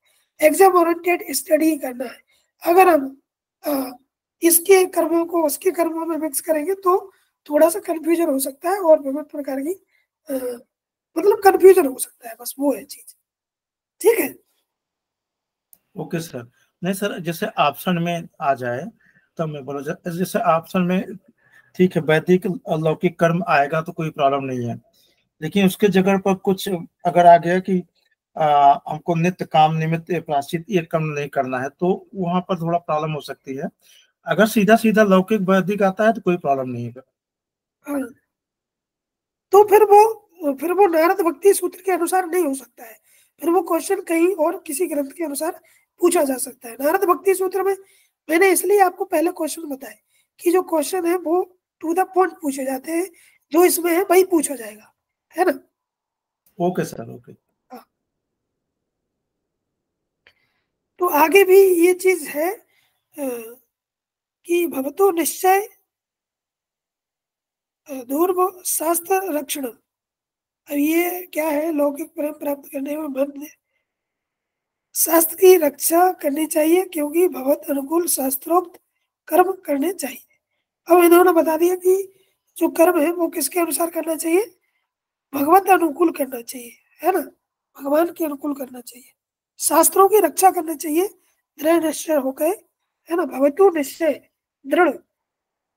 एग्जाम ओरिएंटेड स्टडी ही करना है। अगर हम इसके कर्मों को उसके कर्मों में मिक्स करेंगे तो थोड़ा सा कंफ्यूजन हो सकता है और विभिन्न प्रकार की मतलब कंफ्यूजन हो सकता है, बस वो है चीज। ठीक है। Okay sir. नहीं सर, जैसे ऑप्शन में आ जाए तब मैं बोला जैसे ऑप्शन में ठीक है वैदिक और लौकिक कर्म आएगा तो कोई प्रॉब्लम नहीं है, लेकिन उसके जगह पर कुछ अगर आ गया कि हमको नित्य काम निमित्त प्रायश्चित ये कर्म नहीं करना है तो वहां पर थोड़ा प्रॉब्लम हो सकती है। अगर सीधा सीधा लौकिक वैदिक आता है तो कोई प्रॉब्लम नहीं है। हाँ, तो फिर वो नारद भक्ति सूत्र के अनुसार नहीं हो सकता है, फिर वो क्वेश्चन कहीं और किसी ग्रंथ के अनुसार पूछा जा सकता है। नारद भक्ति सूत्र में मैंने इसलिए आपको पहले क्वेश्चन बताया कि जो क्वेश्चन है वो टू द पॉइंट पूछे जाते हैं, जो इसमें है वही पूछा जाएगा, है ना। Okay sir okay. हाँ। तो आगे भी ये चीज है कि भवतो निश्चय दूर्व शास्त्र रक्षण। अब ये क्या है, लौकिक प्रेम प्राप्त करने में मन शास्त्र की रक्षा करनी चाहिए क्योंकि भगवत अनुकूल शास्त्रोक्त कर्म करने चाहिए। अब इन्होंने बता दिया कि जो कर्म है वो किसके अनुसार करना चाहिए, भगवत अनुकूल करना चाहिए, है ना, भगवान के अनुकूल करना चाहिए, शास्त्रों की रक्षा करना चाहिए, दृढ़ निश्चय होकर, है ना, भगवतु निश्चय दृढ़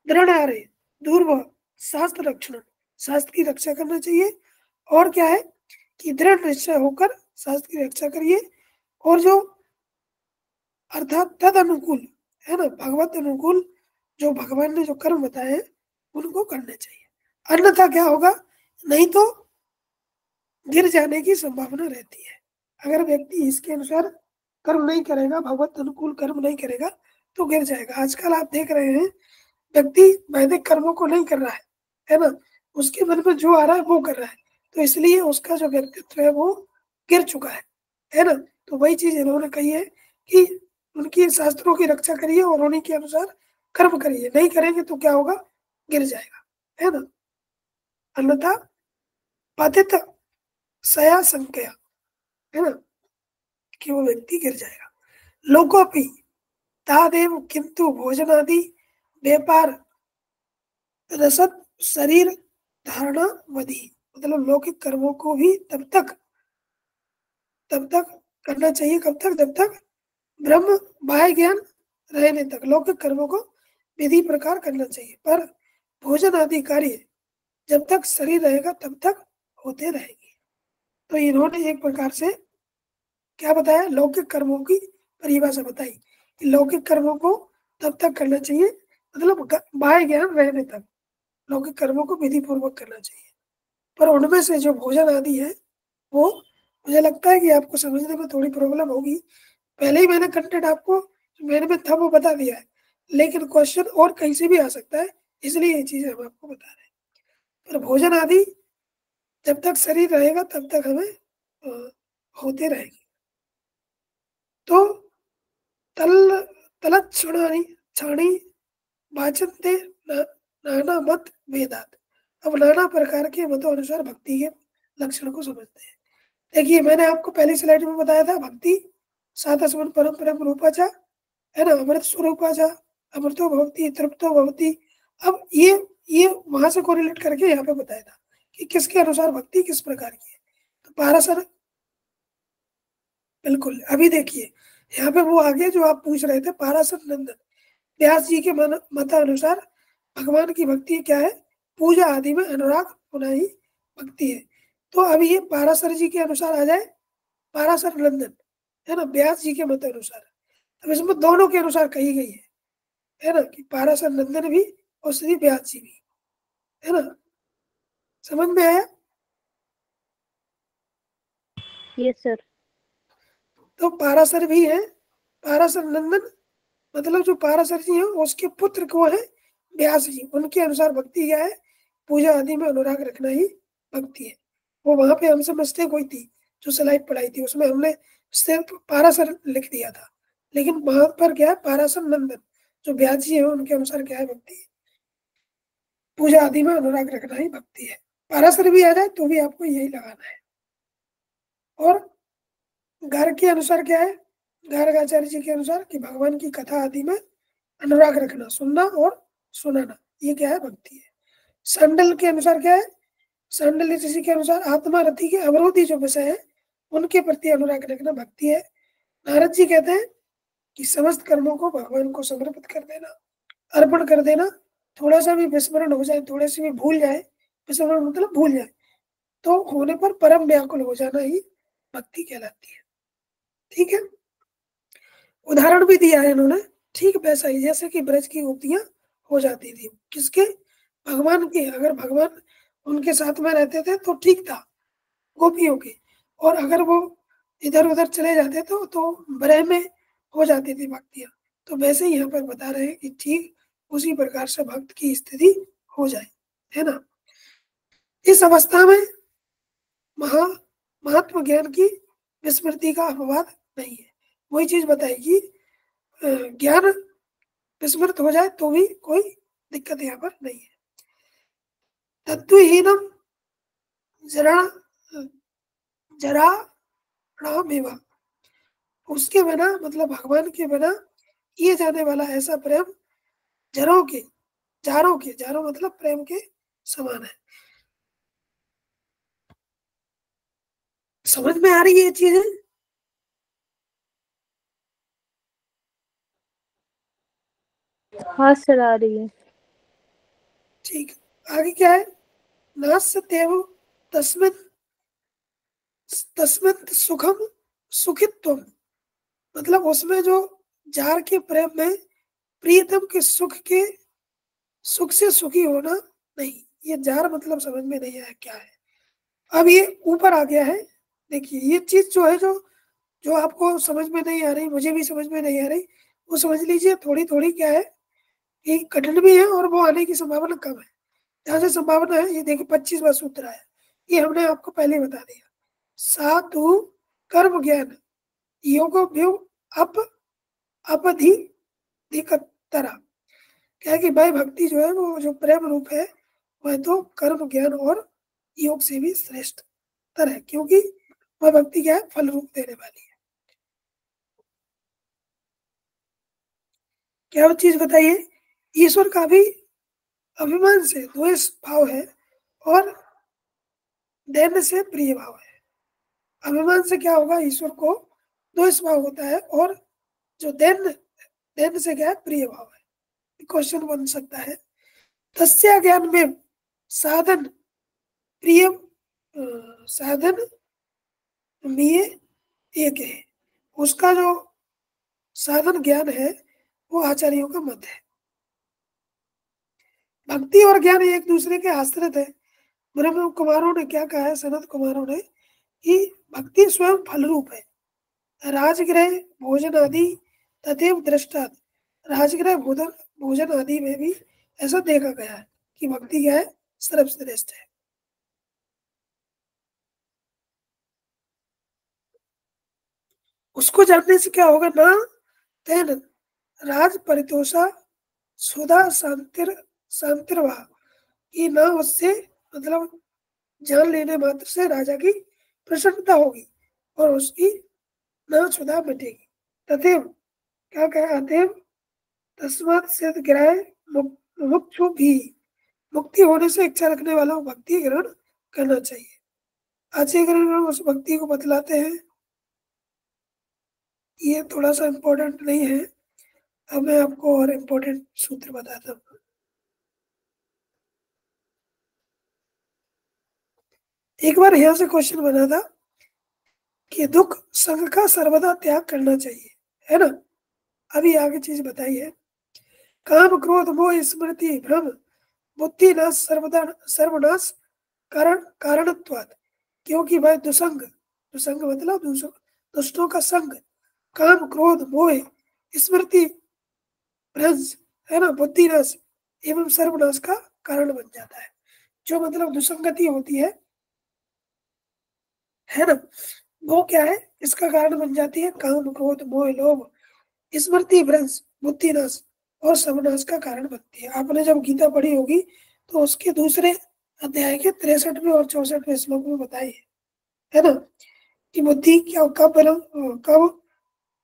दृढ़ अरे दूर्व शास्त्र रक्षण, शास्त्र की रक्षा करना चाहिए। और क्या है कि दृढ़ निश्चय होकर शास्त्र की रक्षा करिए, और जो अर्थात तद अनुकूल, है ना, भगवत अनुकूल जो भगवान ने जो कर्म बताए हैं उनको करने चाहिए। अन्यथा क्या होगा, नहीं तो गिर जाने की संभावना रहती है। अगर व्यक्ति इसके अनुसार कर्म नहीं करेगा, भगवत अनुकूल कर्म नहीं करेगा तो गिर जाएगा। आजकल आप देख रहे हैं व्यक्ति वैदिक कर्मों को नहीं कर रहा है ना, उसके मन में जो आ रहा है वो कर रहा है, तो इसलिए उसका जो व्यक्तित्व है वो गिर चुका है ना। तो वही चीज इन्होंने कही है कि उनकी शास्त्रों की रक्षा करिए और उन्हीं के अनुसार कर्म करिए, नहीं करेंगे तो क्या होगा, गिर जाएगा, है ना। अन्यथा पतित सया संख्या, है ना, कि वो व्यक्ति गिर जाएगा। लोकोपि तादेव किंतु भोजनादि व्यापार रसद शरीर धारणा वधि, मतलब लौकिक कर्मों को भी तब तक करना चाहिए, कब तक, जब तक ब्रह्म बाह्य ज्ञान रहने तक लौकिक कर्मों को विधि प्रकार करना चाहिए, पर भोजन आदि कार्य जब तक शरीर रहेगा तब तक होते रहेंगे। तो इन्होंने एक प्रकार से क्या बताया, लौकिक कर्मों की परिभाषा बताई कि लौकिक कर्मों को तब तक करना चाहिए, मतलब बाह्य ज्ञान रहने तक लौकिक कर्मों को विधि पूर्वक करना चाहिए। पर उनमें से जो भोजन आदि है वो मुझे लगता है कि आपको समझने में थोड़ी प्रॉब्लम होगी। पहले ही मैंने कंटेंट आपको मेरे में था वो बता दिया है, लेकिन क्वेश्चन और कहीं से भी आ सकता है, इसलिए ये चीजें हम आपको बता रहे हैं। पर भोजन आदि जब तक शरीर रहेगा तब तक हमें होते रहेंगे। तो तल तलत छाणी वाचनते नाना मत वेदात। अब नाना प्रकार के मतों अनुसार भक्ति के लक्षण को समझते हैं। देखिए मैंने आपको पहली स्लाइड में बताया था भक्ति सात असमन परम परम रूपाचा, है ना, अमृत स्वरूपाचा, अमृतो भवति, तृप्तो भवति। अब ये वहां से कोरिलेट करके यहाँ पे बताया था कि किसके अनुसार भक्ति किस प्रकार की है। तो पाराशर, बिल्कुल। अभी देखिए यहाँ पे वो आगे जो आप पूछ रहे थे, पाराशर नंदन व्यास जी के मत अनुसार भगवान की भक्ति क्या है, पूजा आदि में अनुराग होना ही भक्ति है। तो अभी ये पाराशर जी के अनुसार आ जाए, पाराशर नंदन है ना, व्यास जी के मत अनुसार। अब इसमें दोनों के अनुसार कही गई है ना, कि पाराशर नंदन भी और श्री व्यास जी भी, है ना। समझ में आया? Yes sir. तो पाराशर भी है, पाराशर नंदन मतलब जो पाराशर जी है उसके पुत्र को है व्यास जी, उनके अनुसार भक्ति क्या है, पूजा आदि में अनुराग रखना ही भक्ति है। वो वहां पे हमसे मिस्टेक हुई थी, जो स्लाइड पढ़ाई थी उसमें हमने सिर्फ पाराशर लिख दिया था, लेकिन वहां पर क्या है, पाराशर नंदन जो व्यास जी है उनके अनुसार क्या है, भक्ति, पूजा आदि में अनुराग रखना ही भक्ति है। पाराशर भी आ जाए तो भी आपको यही लगाना है। और गार्ग के अनुसार क्या है, गार्गाचार्य जी के अनुसार कि भगवान की कथा आदि में अनुराग रखना, सुनना और सुनाना, ये क्या है, भक्ति है। सांडल के अनुसार क्या है, सांडल्य ऋषि के अनुसार आत्मा रति के अवरोधी जो विषय है उनके प्रति अनुराग रखना भक्ति है। नारद जी कहते हैं कि समस्त कर्मों को भगवान को समर्पित कर देना, अर्पण कर देना, थोड़ा सा भी विस्मरण हो जाए, थोड़े से भी भूल जाए, विस्मरण मतलब भूल जाए, तो होने पर परम व्याकुल हो जाना ही भक्ति कहलाती है। ठीक है, उदाहरण भी दिया है इन्होंने, ठीक वैसा ही जैसे कि ब्रज की गोपियां हो जाती थी, किसके, भगवान के। अगर भगवान उनके साथ में रहते थे तो ठीक था, गोपियों के, और अगर वो इधर उधर चले जाते तो ब्रह में हो जाती थी भक्तियां। तो वैसे ही यहाँ पर बता रहे हैं कि ठीक उसी प्रकार से भक्त की स्थिति हो जाए, है ना। इस अवस्था में महात्म ज्ञान की विस्मृति का अपवाद नहीं है। वही चीज बताएगी, ज्ञान विस्मृत हो जाए तो भी कोई दिक्कत यहाँ पर नहीं है। तत्वहीनम जरा जरा रामेवा, उसके बिना मतलब भगवान के बिना किए जाने वाला ऐसा प्रेम जरों के, जारों मतलब प्रेम के समान है। समझ में आ रही है ये चीजें? हाँ सर आ रही है। ठीक, आगे क्या है, नास्यत्येव तस्मिन् तस्मिन् सुखम सुखित्वम, मतलब उसमें जो जार के प्रेम में प्रियतम के सुख से सुखी होना नहीं। ये जार मतलब समझ में नहीं आया क्या है। अब ये ऊपर आ गया है, देखिए ये चीज जो है, जो आपको समझ में नहीं आ रही, मुझे भी समझ में नहीं आ रही, वो समझ लीजिए थोड़ी थोड़ी क्या है कि कठिन भी है और वो आने की संभावना कम है। जहां से संभावना है, ये देखिए 25वां सूत्र आया, ये हमने आपको पहले बता दिया। साधु कर्म ज्ञान योगो अप अपधि दिक्कतरा, क्या है कि भाई भक्ति जो है वो जो प्रेम रूप है वह तो कर्म ज्ञान और योग से भी श्रेष्ठ तर है, क्योंकि वह भक्ति क्या है, फल रूप देने वाली है। क्या वो चीज बताइए, ईश्वर का भी अभिमान से द्वेष भाव है और दैन्य से प्रिय भाव है। अभिमान से क्या होगा, ईश्वर को द्वेष भाव होता है, और जो दैन्य से क्या है, प्रिय भाव है। क्वेश्चन बन सकता है, तस्या ज्ञान में साधन प्रिय साधन में एक है, उसका जो साधन ज्ञान है वो आचार्यों का मत है। भक्ति और ज्ञान एक दूसरे के आश्रित है। ब्रह्म कुमारों ने क्या कहा है, सनत कुमारों ने, कि भक्ति स्वयं फल रूप है। राजगृह भोजन आदि तथैव दृष्टात, राजगृह भोजन आदि में भी ऐसा देखा गया है कि भक्ति क्या है, सर्वश्रेष्ठ है। उसको जानने से क्या होगा ना, तेन राज परितोषा सुधा शांतिर्वा, कि ना उससे मतलब जान लेने मात्र से राजा की प्रसन्नता होगी और उसकी ना सुधा मिटेगी। तथेव क्या कहा, अतएव तस्मात् सिद्ध ग्राह मुक्ति भी, मुक्ति होने से इच्छा रखने वाला को भक्ति ग्रहण करना चाहिए। आचार्य उस भक्ति को बतलाते हैं, ये थोड़ा सा इम्पोर्टेंट नहीं है। अब मैं आपको और इम्पोर्टेंट सूत्र बताता हूँ। एक बार यहाँ से क्वेश्चन बना था कि दुख संग का सर्वदा त्याग करना चाहिए, है ना। अभी आगे चीज बताई है, काम क्रोध मोह स्मृति भ्रम बुद्धि नाश सर्वदा सर्वनाश कारणत्वात्, क्योंकि भाई दुसंग, दुसंग मतलब दुष्टों का संग, काम क्रोध मोह स्मृति भ्रंश, है ना, बुद्धि नाश एवं सर्वनाश का कारण बन जाता है। जो मतलब दुसंगति होती है ना, वो क्या है, इसका कारण बन जाती है काम क्रोध मोह लोभ स्मृति भ्रंश बुद्धि नाश और सर्वनाश का कारण बनती है। आपने जब गीता पढ़ी होगी तो उसके दूसरे अध्याय के 63वें और 64वें श्लोक में बताई है ना, कि बुद्धि क्या कब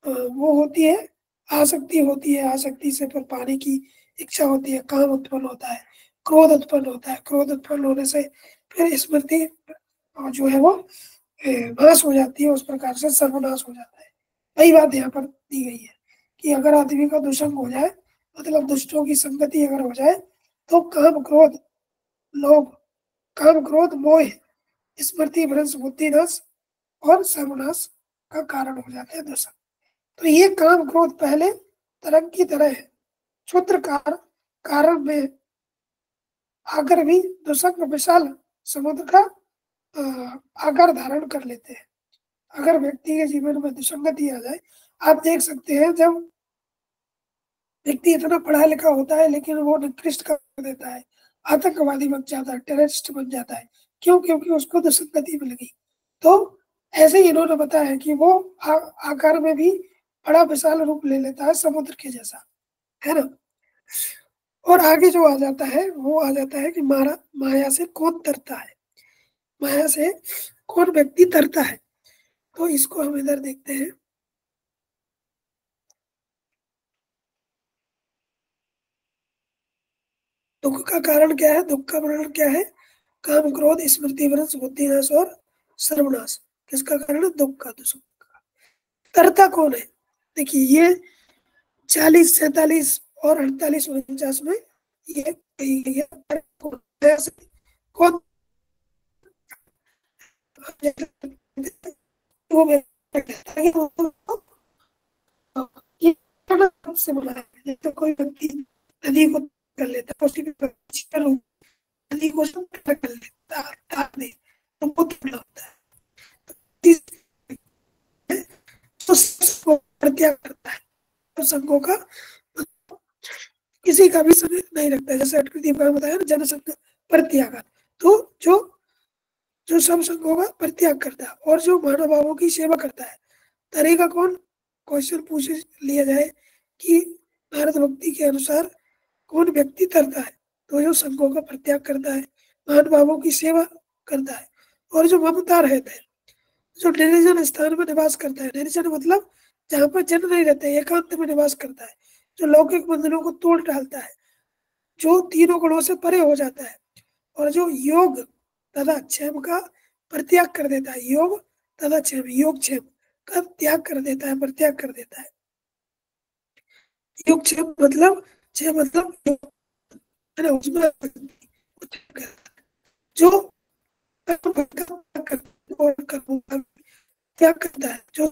वो होती है, आसक्ति होती है, आसक्ति से फिर पाने की इच्छा होती है, काम उत्पन्न होता है, क्रोध उत्पन्न होता है, क्रोध उत्पन्न होने से फिर स्मृति जो है वो नाश हो जाती है, उस प्रकार से सर्वनाश हो जाता है। वही बात यहाँ पर दी गई है कि अगर आदमी का दुष्संग हो जाए, मतलब दुष्टों की संगति अगर हो जाए, तो काम क्रोध लोभ, काम क्रोध मोह स्मृति भ्रंश बुद्धि नाश और सर्वनाश का कारण हो जाता है दुष्संग। तो ये काम क्रोध पहले तरंग की तरह है, क्षुद्र कारण में आकर भी दुष्संग विशाल समुद्र का आकार धारण कर लेते हैं। अगर व्यक्ति के जीवन में दुसंगति आ जाए, आप देख सकते हैं जब व्यक्ति इतना पढ़ा लिखा होता है लेकिन वो निकृष्ट कर देता है, आतंकवादी बन जाता है, टेररिस्ट बन जाता है, क्यों? क्योंकि उसको दुसंगति मिल गई। तो ऐसे ही इन्होंने बताया कि वो आकार में भी बड़ा विशाल रूप ले लेता है, समुद्र के जैसा, है ना। और आगे जो आ जाता है वो आ जाता है कि माया से कौन तरता है, माया से कौन व्यक्ति तरता है। तो इसको हम इधर देखते हैं, दुख का कारण क्या है, दुख का कारण क्या है, काम क्रोध स्मृति भ्रंश बुद्धि नाश और सर्वनाश। किसका कारण है? दुख का, दुष्ट का। तरता कौन है? देखिए ये 40 47 और 48 49 में ये कही गई है। कौन वो से बोला है, तो कोई व्यक्ति नदी को कर लेता है, नदी को कर लेता है, तो वो क्या होता है, तो त्याग करता है, तो संघों का किसी का भी संग नहीं रखता है। जैसे अटकृति का बताया ना, जनसंघ परित्याग, तो जो सब संघों का परित्याग करता है और जो मानव भावों की सेवा करता है, तरीका कौन? क्वेश्चन पूछ लिया जाए कि भारत भक्ति के अनुसार कौन व्यक्ति तरता है, तो जो संघों का परित्याग करता है, मान भावों की सेवा करता है और जो ममता रहता है, जो निर्जन स्थान में निवास करता है। निर्जन मतलब जहाँ पर जन नहीं रहते, एकांत में निवास करता है, जो लौकिक बंधनों को तोड़ डालता है, जो तीनों गुणों से परे हो जाता है और जो योग तथा क्षेम का परित्याग कर देता है, योग तथा क्षेम, योग क्षेम का त्याग कर देता है, परित्याग कर देता है। योग क्षेम मतलब है ना, उसमें जो त्याग करता है, जो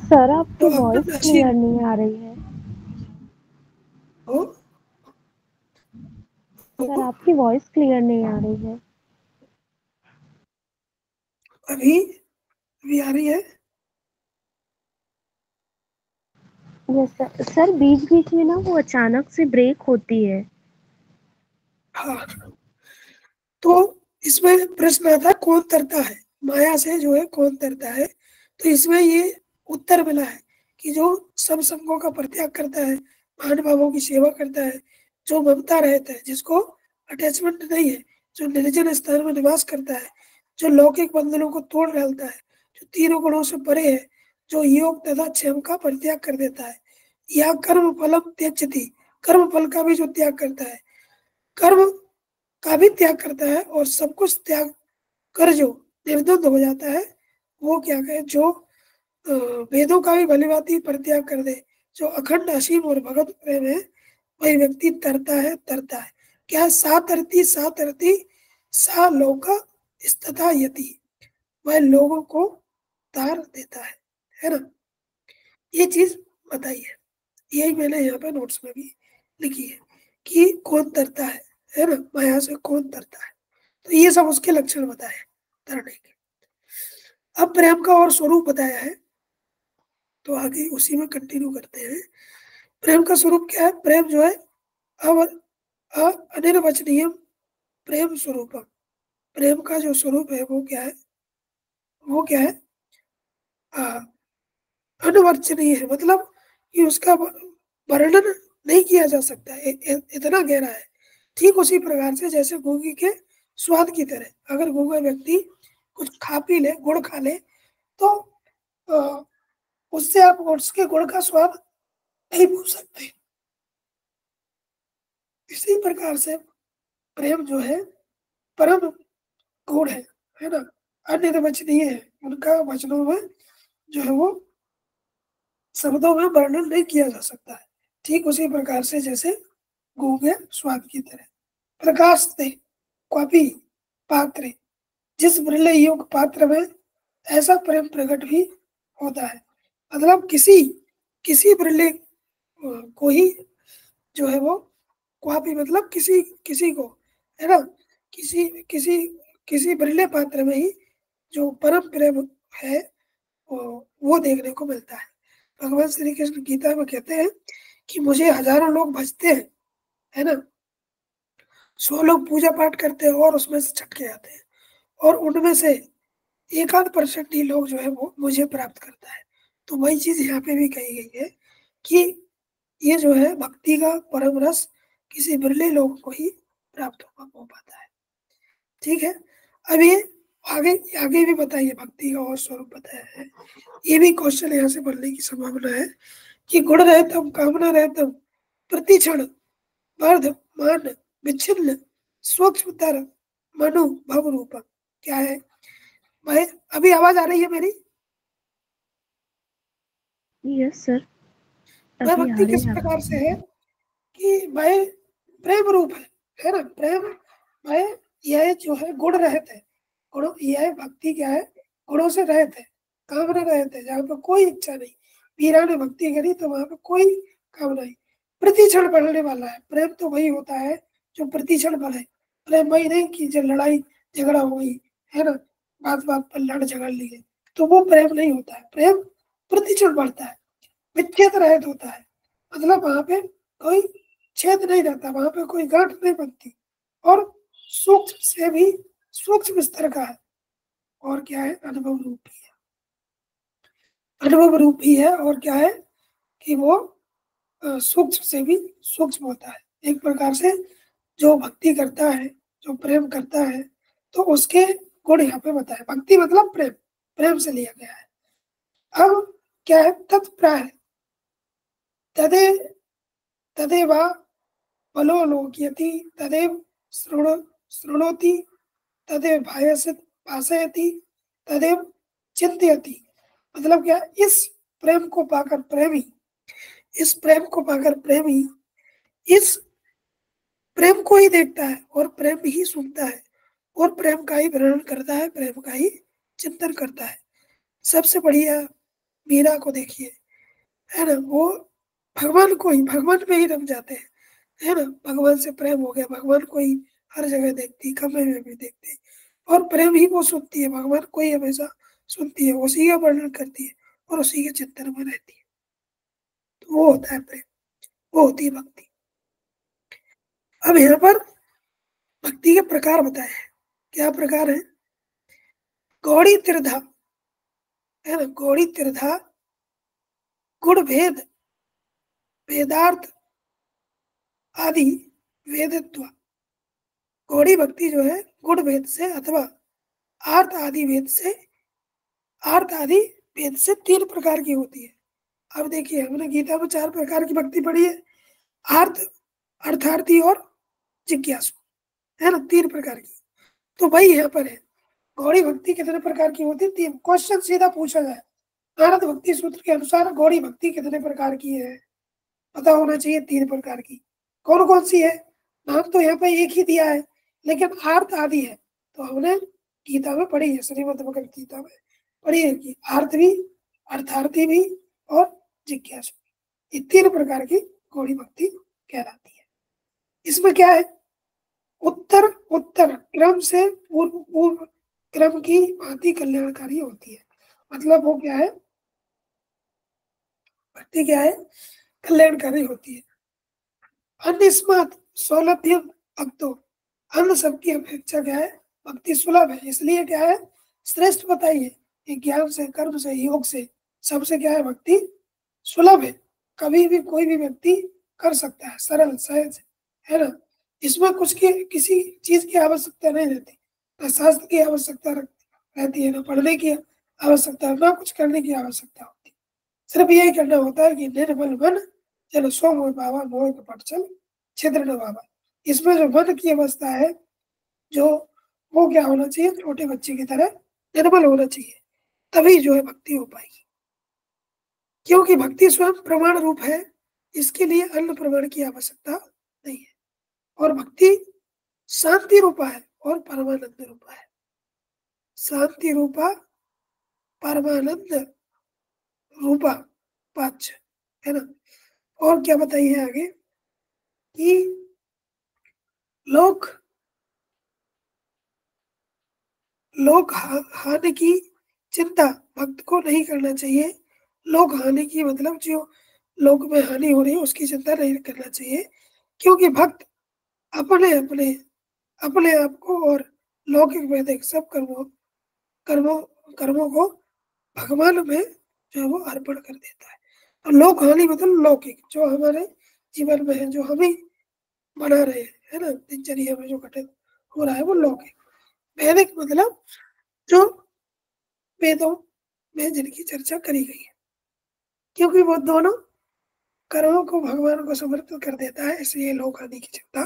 सर आपकी वॉइस क्लियर नहीं आ रही है। सर आपकी वॉइस क्लियर नहीं आ रही है। अभी आ रही है? यस सर, बीच बीच में ना वो अचानक से ब्रेक होती है। हाँ, तो इसमें प्रश्न आता है कौन तरता है, माया से जो है कौन तरता है। तो इसमें ये उत्तर मिला है कि जो सब संघों का परित्याग करता है, मान भावों की सेवा करता है, जो ममता रहता है, जिसको अटैचमेंट नहीं है, जो निर्जन स्थान में निवास करता है, जो लौकिक बंधनों को तोड़ डालता है, जो तीनों गुणों से परे है, जो योग तथा क्षेम का परित्याग कर देता है, या कर्म फलम त्यजति, कर्म फल का भी जो त्याग करता है, कर्म का भी त्याग करता है और सब कुछ त्याग कर जो निर्द्वंद हो जाता है, वो क्या कहे, जो वेदों का भी भलीभांति परित्याग कर दे, जो अखंड असीम और भगवत प्रेम है, वही व्यक्ति तरता है, तरता है। क्या सा तरती सा लोका स्तथा यति, वह लोगों को तार देता है ना। ये चीज बताई है, यही मैंने यहाँ पे नोट्स में भी लिखी है कि कौन तरता है ना, माया से कौन तरता है। तो ये सब उसके लक्षण बताए तरने के। अब प्रेम का और स्वरूप बताया है, तो आगे उसी में कंटिन्यू करते हैं। प्रेम का स्वरूप क्या है? प्रेम जो है अनिर्वचनीय प्रेम स्वरूप। प्रेम का जो स्वरूप है वो क्या है? वो क्या है? अनवर्चनीय है, मतलब कि उसका वर्णन नहीं किया जा सकता, इतना गहरा है। ठीक उसी प्रकार से जैसे घूंगी के स्वाद की तरह, अगर घूंगा व्यक्ति कुछ खा पी ले, गुड़ खा ले, तो उससे आप उसके गुड़ का स्वाद नहीं भूल सकते। इसी प्रकार से प्रेम जो है परम गुण है ना, अनिर्वचनीय है, उनका वचनों में जो है वो शब्दों में वर्णन नहीं किया जा सकता है। ठीक उसी प्रकार से जैसे गूंगे स्वाद की तरह। प्रकाश दे क्वापी पात्र, जिस ब्रह्म योग पात्र में ऐसा प्रेम प्रकट भी होता है। मतलब किसी ब्रह्म को ही जो है वो क्वापी, मतलब किसी को, है ना, किसी ब्रह्म पात्र में ही जो परम प्रेम है वो देखने को मिलता है। भगवान श्री कृष्ण गीता में कहते हैं कि मुझे हजारों लोग भजते हैं, है ना, 100 लोग पूजा पाठ करते हैं और उसमें से छटके जाते हैं, और उनमें से 1-8% ही लोग जो है वो मुझे प्राप्त करता है। तो वही चीज यहाँ पे भी कही गई है कि ये जो है भक्ति का परम रस किसी बिरले लोगों को ही प्राप्त हो पाता है। ठीक है, अब ये आगे आगे भी बताइए, भक्ति का और स्वरूप बताया है। ये भी क्वेश्चन यहाँ से बनने की संभावना है कि गुण रहतम कामना रहतम प्रतिक्षण वर्ध मान विच्छिन्न सूक्ष्मतर मनु भव रूपम। क्या है भाई? अभी आवाज आ रही है मेरी? यस सर, वह भक्ति किस प्रकार से है कि भाई प्रेम रूप है ना। प्रेम भाई यह जो है गुण रहते हैं, गुण, यह भक्ति क्या है? गुणों से रहते हैं, कामना रहते हैं, जहाँ पर कोई इच्छा नहीं। वीरा ने भक्ति करी तो वहां पर कोई कामना नहीं, प्रतिक्षण बढ़ने वाला है। प्रेम तो वही होता है जो प्रतिक्षण बढ़े। प्रेम वही नहीं कि जब लड़ाई झगड़ा हो गई, है ना, बात बात पर लड़ झगड़ लिए, तो वो प्रेम नहीं होता है। प्रेम प्रतिक्षण बढ़ता है, विच्छेद रहित होता है, मतलब वहां पे कोई छेद नहीं रहता, वहां पे कोई गांठ नहीं बनती, और सूक्ष्म से भी सूक्ष्म स्तर का है। और क्या है? अनुभव रूप ही है, अनुभव रूप ही है। और क्या है कि वो सूक्ष्म से भी सूक्ष्म होता है। एक प्रकार से जो भक्ति करता है, जो प्रेम करता है, तो उसके गुण यहाँ पे बताए। भक्ति मतलब प्रेम, प्रेम से लिया गया है। अब क्या है? तत्प्राय तदे तदेव बलोलोक्यति तदेव शृणोति तदेव भाषयति तदेव चिंतयति। मतलब क्या? इस प्रेम को पाकर प्रेमी, इस प्रेम को पाकर प्रेमी इस प्रेम को ही देखता है और प्रेम ही सुनता है और प्रेम का ही वर्णन करता है, प्रेम का ही चिंतन करता है। सबसे बढ़िया मीरा को देखिए, है ना, वो भगवान को ही, भगवान में ही रम जाते हैं, है ना। भगवान से प्रेम हो गया, भगवान को ही हर जगह देखती, कमरे में भी देखती, और प्रेम ही वो सुनती है, भगवान को ही हमेशा सुनती है, उसी का वर्णन करती है और उसी के चिंतन में रहती है। तो वो होता है प्रेम, वो होती है भक्ति। अब यहाँ पर भक्ति के प्रकार बताए हैं। क्या प्रकार है? गौड़ी त्रिधा, है ना, गौड़ी त्रिधा, गुण भेद, वेदार्थ आदि वेदत्व। गौड़ी भक्ति जो है गुण भेद से अथवा आर्थ आदि वेद से, आर्थ आदि भेद से 3 प्रकार की होती है। अब देखिए, हमने गीता में 4 प्रकार की भक्ति पढ़ी है, आर्त, अर्थार्थी और जिज्ञासु, है ना, 3 प्रकार की। तो भाई यहाँ पर है, गौड़ी भक्ति कितने प्रकार की होती है? 3। क्वेश्चन सीधा पूछा जाए, नारद भक्ति सूत्र के अनुसार गौड़ी भक्ति कितने प्रकार की है? पता होना चाहिए, 3 प्रकार की। कौन कौन सी है? नाम तो यहाँ पे एक ही दिया है, लेकिन आर्त आदि है, तो हमने गीता में पढ़ी है, श्रीमद् भगवद गीता में पढ़ी है कि आर्त भी, अर्थार्थी भी और जिज्ञासु, ये 3 प्रकार की गौड़ी भक्ति कहलाती है। इसमें क्या है? उत्तर उत्तर क्रम से पूर्व पूर्व क्रम की भांति कल्याणकारी होती है। मतलब वो क्या है? भक्ति क्या है? कल्याणकारी होती है। अन्य स्मार्ट सौलभ्यम भक्तो, अन्य सबकी अपेक्षा क्या है? भक्ति सुलभ है, इसलिए क्या है? श्रेष्ठ बताइए, ज्ञान से, कर्म से, योग से, सबसे क्या है? भक्ति सुलभ है, कभी भी कोई भी व्यक्ति कर सकता है, सरल सहज, है ना। इसमें कुछ की किसी चीज की आवश्यकता नहीं रहती, ना शास्त्र की आवश्यकता रहती है, ना पढ़ने की आवश्यकता, ना कुछ करने की आवश्यकता होती है। सिर्फ यही करना होता है कि निर्मल मन चलो सो मोह बाबा, मोह कपट चल छिद्र न बाबा। इसमें जो मन की अवस्था है, जो वो क्या होना चाहिए? छोटे बच्चे की तरह निर्मल होना चाहिए, तभी जो है भक्ति हो पाएगी। क्योंकि भक्ति स्वयं प्रमाण रूप है, इसके लिए अन्य प्रमाण की आवश्यकता नहीं है। और भक्ति शांति रूपा है और परमानंद रूपा है। शांति रूपा, परमानंद रूपा, पांच, है ना। और क्या बताइए आगे कि लोक हानि की चिंता भक्त को नहीं करना चाहिए। लोक हानि की मतलब जो लोक में हानि हो रही है उसकी चिंता नहीं करना चाहिए, क्योंकि भक्त अपने अपने अपने आप को और लौकिक वैदिक सब कर्मों कर्मों कर्मों को भगवान में जो है वो अर्पण कर देता है। और लोक हानि मतलब लौकिक, जो हमारे जीवन में है, जो हम ही बना रहे हैं, है ना, दिनचर्या में जो घटित हो रहा है वो लौकिक। वैदिक मतलब जो वेदों में जिनकी चर्चा करी गई है, क्योंकि वो दोनों कर्मों को भगवान को समर्पित कर देता है, इसलिए लोक हानि की चिंता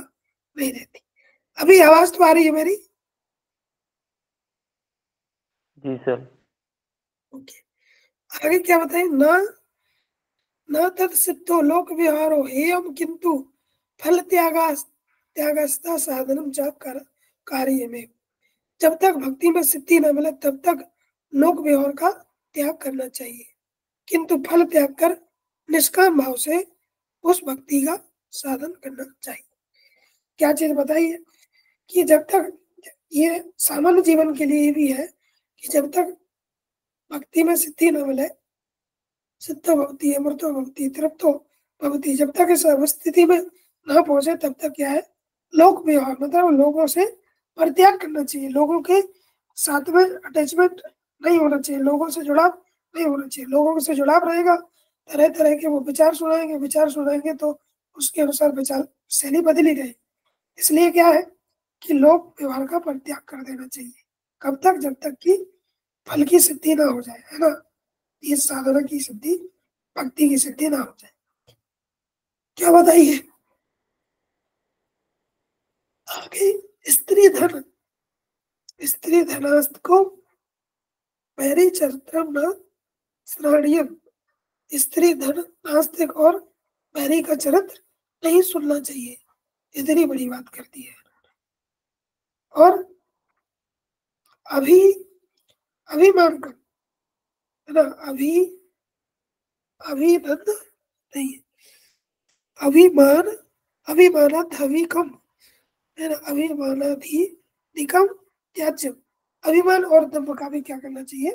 नहीं रहती। अभी आवाज तो आ रही है मेरी? जी सर। ओके, आगे क्या बताएं? न तत् सिद्धो लोक विहारो हेयम किंतु फल त्यागस्ता साधनम च कार्य में। जब तक भक्ति में सिद्धि न मिले तब तक लोक व्यवहार का त्याग करना चाहिए, किंतु फल त्याग कर निष्काम भाव से उस भक्ति का साधन करना चाहिए। क्या चीज बताइए कि जब तक, ये सामान्य जीवन के लिए भी है कि जब तक भक्ति में सिद्धि न मिले, सिद्धो भक्ति, अमृतो भक्ति, तृप्तो भक्ति, जब तक इस स्थिति में ना पहुंचे तब तक क्या है? लोक व्यवहार मतलब लोगों से परित्याग करना चाहिए, लोगों के साथ में अटैचमेंट नहीं होना चाहिए, लोगों से जुड़ाव नहीं होना चाहिए। लोगों से जुड़ाव रहेगा, तरह तरह के वो विचार सुनाएंगे तो उसके अनुसार विचार शैली बदली रहे। इसलिए क्या है कि लोक व्यवहार का परित्याग कर देना चाहिए। कब तक? जब तक कि फल की सिद्धि ना हो जाए, है ना, इस साधना की सिद्धि, भक्ति की सिद्धि ना हो जाए। क्या बताइए आगे? स्त्री धनास्त को पैरी चरित्रम न श्रणीयम। स्त्री धन नास्तिक और पैरी का चरित्र नहीं सुनना चाहिए, इतनी बड़ी बात करती है। और अभी अभिमान कम, है ना, अभिनंद नहीं, अभिमान अभिमानाधि कम, है ना, अभिमानाधि निकम त्याज्य। अभिमान और दम्भ का भी क्या करना चाहिए?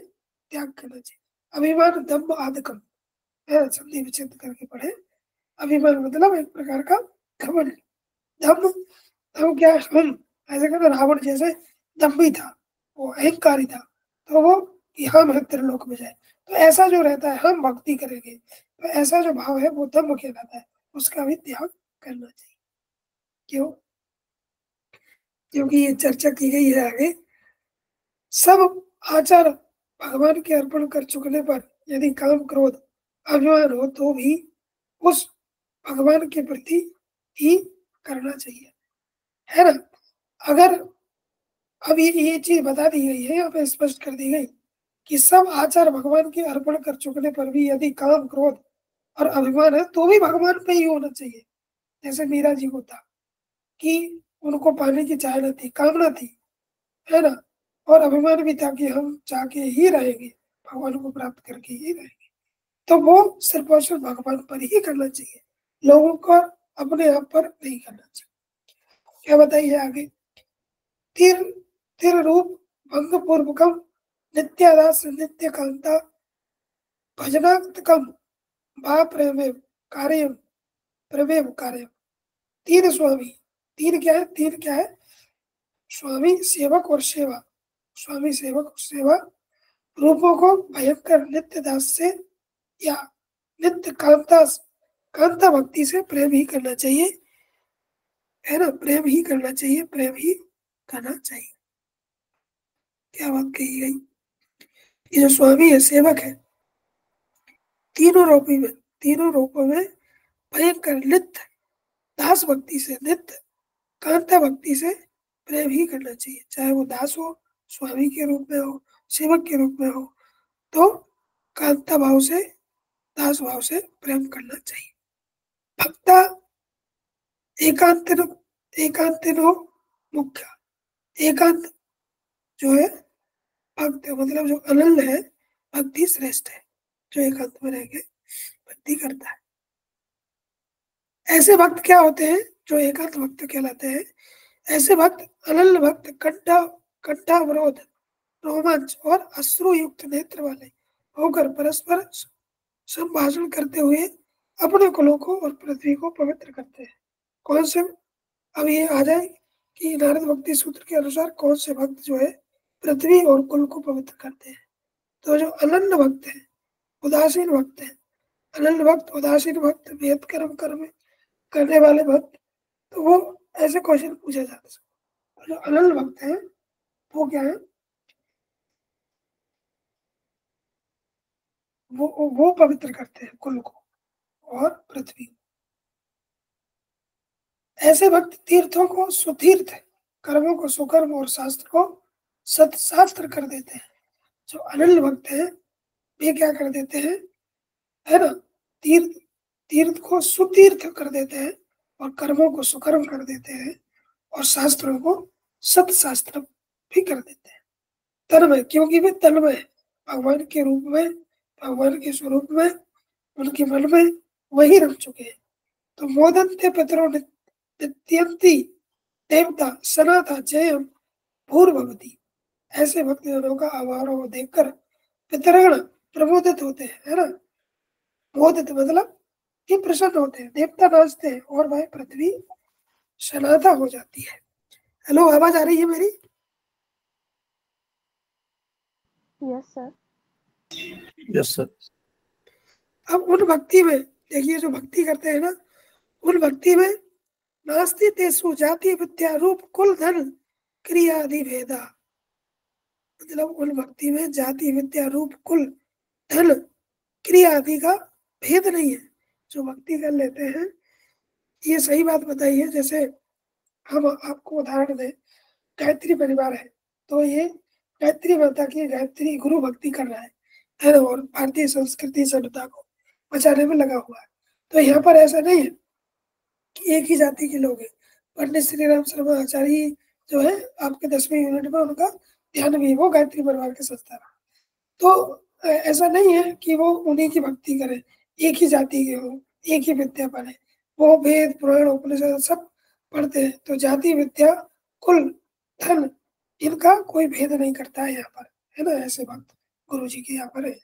त्याग करना चाहिए। अभिमान दम्भ आदिकम, है, संधि विच्छेद करके पढ़े। अभिमान मतलब एक प्रकार का घमंड। दम्भ, दम्भ क्या है? हम ऐसे कहते रावण जैसे दम्भी था, वो अहंकारी था, तो वो कि हम है त्रिलोक में जाए, तो ऐसा जो रहता है हम भक्ति करेंगे, तो ऐसा जो भाव है वो दम्भ कहलाता है, उसका भी त्याग करना चाहिए। क्यों? क्योंकि ये चर्चा की गई है आगे, सब आचार भगवान के अर्पण कर चुकने पर यदि काम क्रोध अभिमान हो तो भी उस भगवान के प्रति ही करना चाहिए, है ना। अगर अब ये चीज बता दी गई है, यहाँ पे स्पष्ट कर दी गई कि सब आचार भगवान के अर्पण कर चुकने पर भी यदि काम क्रोध और अभिमान है तो भी भगवान पे ही होना चाहिए। जैसे मीरा जी को था कि उनको पाने की चाहना थी, कामना थी, है ना, और अभिमान भी था कि हम जाके ही रहेंगे, भगवान को प्राप्त करके ही रहेंगे, तो वो सिर्फ और सिर्फ भगवान पर ही करना चाहिए, लोगों को अपने आप पर नहीं करना चाहिए। क्या बताइए आगे। तीर तीर रूप भंग पूर्वकम नित्यादास नित्य कांता भजनात्मकम भा प्रेमेव कार्यम प्रवेव कार्यम। तीन स्वामी, तीन क्या है, तीन क्या है, स्वामी सेवक और सेवा, स्वामी सेवक और सेवा रूपों को भयंकर नित्य दास से या नित्य कांता भक्ति से प्रेम ही करना चाहिए, है ना, प्रेम ही करना चाहिए, प्रेम ही करना चाहिए। क्या बात कही गई। ये जो स्वामी है, सेवक है, तीनों रूपों में भयंकर नित्य दास भक्ति से, नित्य कांता भक्ति से प्रेम ही करना चाहिए, चाहे वो दास हो, स्वामी के रूप में हो, सेवक के रूप में हो, तो कांता भाव से, दास भाव से प्रेम करना चाहिए। भक्ता एकांतिनो मुख्य, एकांत जो है भक्त मतलब जो अनन्य है, भक्ति श्रेष्ठ है, जो एकांत में रह के भक्ति करता है। ऐसे भक्त क्या होते हैं, जो एकांत भक्त कहलाते हैं। ऐसे भक्त अनन्य भक्त कंठावरोध, रोमांच और अश्रु युक्त नेत्र वाले होकर परस्पर संभाषण करते हुए अपने कुलों को और पृथ्वी को पवित्र करते हैं। कौन से, अब ये आ जाए कि नारद भक्ति सूत्र के अनुसार कौन से भक्त जो है पृथ्वी और कुल को पवित्र करते हैं। तो जो अनन्य भक्त है, उदासीन भक्त है, अनन्य भक्त, उदासीन भक्त, वेद कर्म करने वाले भक्त, तो वो ऐसे क्वेश्चन पूछे जाते हैं। जो अनन्य भक्त है वो क्या है, वो पवित्र करते हैं कुल को और पृथ्वी। ऐसे भक्त तीर्थों को सुतीर्थ, कर्मों को सुकर्म और शास्त्र को सत्शास्त्र कर देते हैं। जो अनन्य भक्त है वे क्या कर देते हैं, है ना, तीर्थ को सुतीर्थ कर देते हैं और कर्मों को सुकर्म कर देते हैं और शास्त्रों को सत्शास्त्र भी कर देते हैं। तन्मय, क्योंकि वे तन्मय है, भगवान के रूप में, भगवान के स्वरूप में, उनके मन में वही रह चुके हैं। तो मोदन्ते पितरो नित्यंती देवता सनाथा जयम भूर्भवती। ऐसे भक्तजनों का आभारों को देखकर पितरगण प्रमोदित होते हैं, है ना, मोदित मतलब कि प्रसन्न होते हैं, देवता नाचते हैं और वह पृथ्वी सनाथा हो जाती है। हेलो, आवाज आ रही है मेरी? Yes sir. Yes sir. अब उन भक्ति में देखिए, जो भक्ति करते हैं ना, उन भक्ति में नास्ति तेसु जाति विद्या रूप कुल धन क्रिया आदि भेदा। मतलब उन भक्ति में जाति विद्या रूप कुल धन क्रिया आदि का भेद नहीं है। जो भक्ति कर लेते हैं, ये सही बात बताई है। जैसे हम आपको उदाहरण दें, गायत्री परिवार है, तो ये गायत्री माता की गायत्री गुरु भक्ति कर रहा है ना, और भारतीय संस्कृति सभ्यता को बचाने में लगा हुआ है। तो यहाँ पर ऐसा नहीं है कि एक ही जाति के लोग हैं। पंडित श्री राम शर्मा आचार्य जो है आपके 10वें यूनिट में, उनका ध्यान भी वो गायत्री परिवार के संस्था रहा। तो ऐसा नहीं है कि वो उन्हीं की भक्ति करें, एक ही जाति के हो, एक ही विद्या पढ़े, वो वेद पुराण उपनिषद सब पढ़ते हैं। तो जाति विद्या कुल धन इनका कोई भेद नहीं करता है यहाँ पर, है ना। ऐसे भक्त गुरु जी के यहाँ पर है।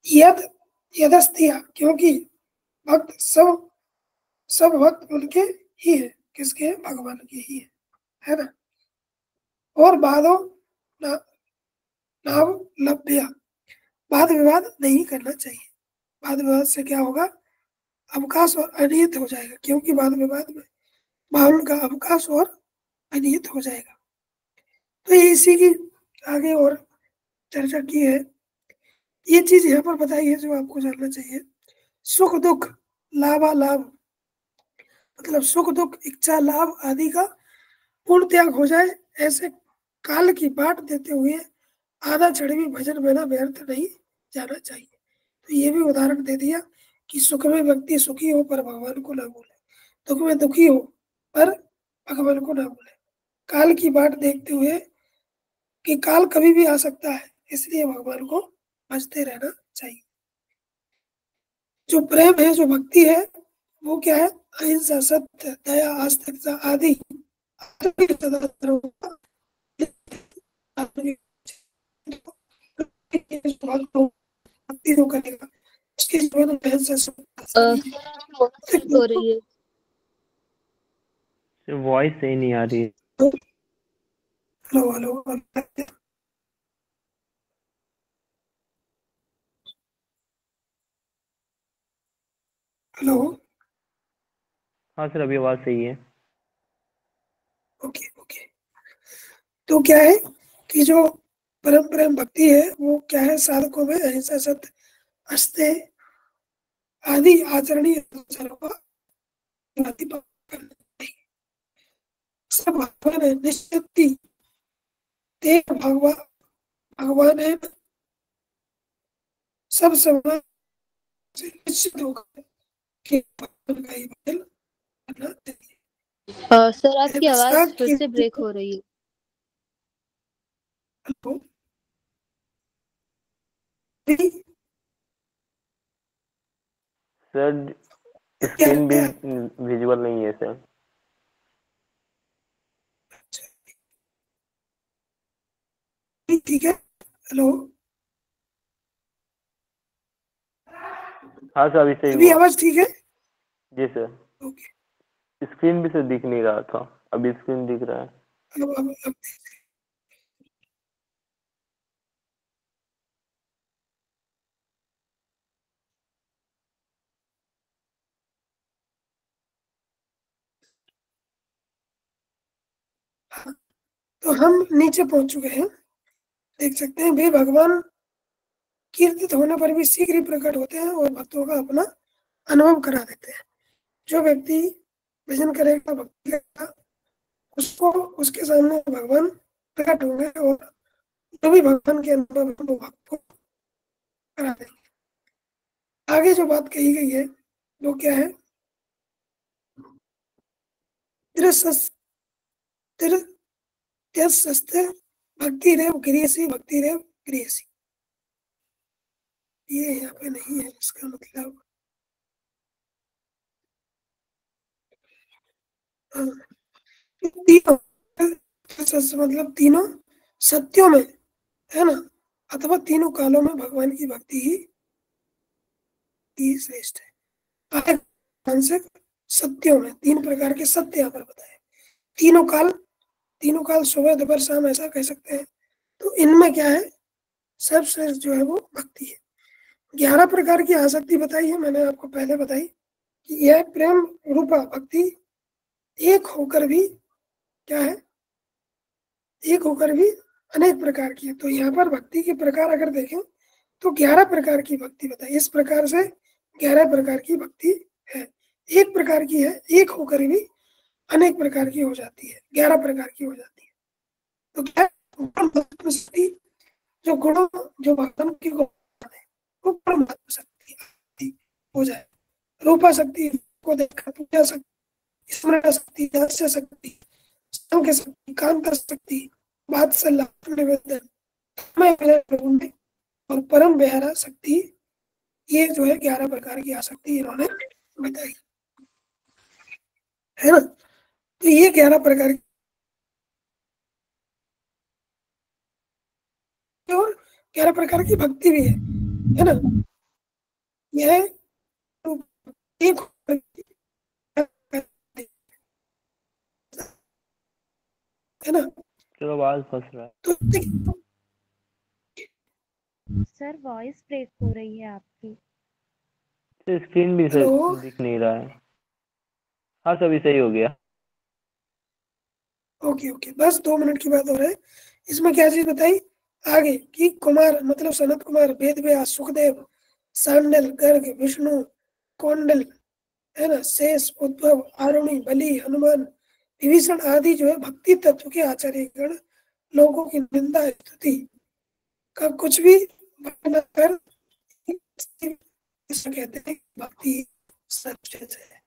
यद यदस्तिया, क्योंकि भक्त सब भक्त उनके ही है, किसके, भगवान के ही है ना। और बादो नाव लभ्या, वाद विवाद नहीं करना चाहिए। वाद विवाद से क्या होगा, अवकाश और अनियत हो जाएगा, क्योंकि वाद विवाद में माहौल का अवकाश और अनियत हो जाएगा। तो ये इसी की आगे और चर्चा की है। ये चीज यहाँ पर बताई है जो आपको जानना चाहिए। सुख दुख लाभालाभ, मतलब सुख दुख इच्छा लाभ आदि का पूर्ण त्याग हो जाए, ऐसे काल की बाट देते हुए आधा क्षण भी भजन में व्यर्थ नहीं जाना चाहिए। तो ये भी उदाहरण दे दिया कि सुख में व्यक्ति सुखी हो पर भगवान को ना भूले, दुख में दुखी हो पर भगवान को ना भूले। काल की बाट देखते हुए कि काल कभी भी आ सकता है, इसलिए भगवान को भजते रहना चाहिए। जो प्रेम है, जो भक्ति है, वो क्या है? अहिंसा, सत्य, दया, आस्तिकता आदि भक्ति जो करेगा उसके जीवन में अहिंसा, सत्य हो रही है। वॉइस सही नहीं आ रही है। Hello hello hello. हाँ सर, अभी आवाज सही है। Okay okay. तो क्या है कि जो परम प्रेम भक्ति है वो क्या है? साधकों में अहिंसा, सत्य, अस्तेय आदि आचरणीय आचारों का सब भगवान है, निश्चित ते भगवान है, सब समय से निश्चित होगा कि भगवान का ही भजन करना चाहिए। सर आपकी आवाज फिर से ब्रेक हो रही है। हेलो, सर स्क्रीन भी विजुअल नहीं है सर। ठीक है। हेलो, हाँ सर, अभी सही अभी हुआ। आवाज ठीक है? जी सर। ओके। स्क्रीन भी सर दिख नहीं रहा था, अभी स्क्रीन दिख रहा है। अब तो हम नीचे पहुंच चुके हैं, देख सकते हैं। वे भगवान कीर्तित होने पर भी शीघ्र ही प्रकट होते हैं और भक्तों का अपना अनुभव करा देते हैं। जो व्यक्ति भजन करेगा, भक्ति करेगा, उसको उसके सामने भगवान प्रकट होंगे और जो भी भगवान के अनुभव है वो भक्त को करा देंगे। आगे जो बात कही गई है वो क्या है? भक्ति रेव क्रियसी, भक्ति रेव क्रियसी। ये यहाँ पे नहीं है, इसका मतलब तीनों, मतलब तीनों सत्यों में, है ना, अथवा तीनों कालों में भगवान की भक्ति ही श्रेष्ठ है। मानसिक सत्यों में तीन प्रकार के सत्य यहाँ पर बताए। तीनों काल सुबह दोपहर शाम, ऐसा कह सकते हैं। तो इनमें क्या है? सर्वश्रेष्ठ जो है वो भक्ति है। 11 प्रकार की आसक्ति बताई है मैंने आपको पहले बताई कि यह प्रेम रूपा भक्ति एक होकर भी क्या है? एक होकर भी अनेक प्रकार की है। तो यहाँ पर भक्ति के प्रकार अगर देखें तो 11 प्रकार की भक्ति बताई। इस प्रकार से 11 प्रकार की भक्ति है। एक प्रकार की है, एक होकर भी अनेक प्रकार की हो जाती है, 11 प्रकार की हो जाती है। तो क्या है? जो गुणों, जो भगवान की गुण है वो परम शक्ति हो जाए। रूपा शक्ति को देखकर पूजा शक्ति, स्मरण शक्ति, दास्य शक्ति, संग शक्ति, कांता शक्ति, वात्सल्य निवेदन और परम विहारा शक्ति, ये जो है 11 प्रकार की आसक्ति इन्होंने बताई, है ना। तो ये 11 प्रकार की और 11 प्रकार की भक्ति भी है ना। यह एक है ना। चलो, आवाज फंस रहा है। तो सर वॉइस ब्रेक हो रही है आपकी। स्क्रीन भी सर हेलो, दिख नहीं रहा है। हाँ सर, अभी सही हो गया। ओके ओके, बस 2 मिनट की बात हो रहा है। इसमें क्या चीज बताई आगे कि कुमार मतलब सनत कुमार, वेद व्यास, सुखदेव, सांडल, गर्ग, विष्णु, कौंडल, है ना, शेष, उद्भव, आरुणि, बलि, हनुमान, विभीषण आदि जो है भक्ति तत्व के आचार्यगण लोगों की निंदा स्तुति का कुछ भी वर्णन कर कहते हैं भक्ति सच है।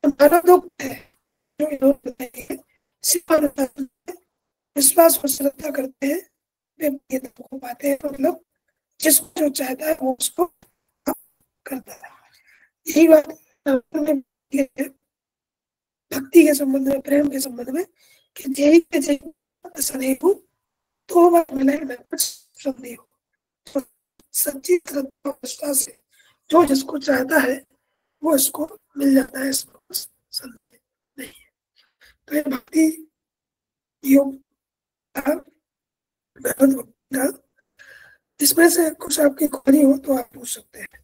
मानव दुख है जो इन्होंने बताई है, विश्वास और श्रद्धा करते हैं वे ये तत्व को पाते हैं, मतलब जिसको जो चाहता है वो उसको करता है। यही बात भक्ति के संबंध में, प्रेम के संबंध में कि जय सदैव तो मिले कुछ संदेह हो, सच्ची श्रद्धा विश्वास से जो जिसको चाहता है वो इसको मिल जाता है, इसको संदेह नहीं है। तो ये भक्ति योग का, इसमें से कुछ आपकी क्वेरी हो तो आप पूछ सकते हैं।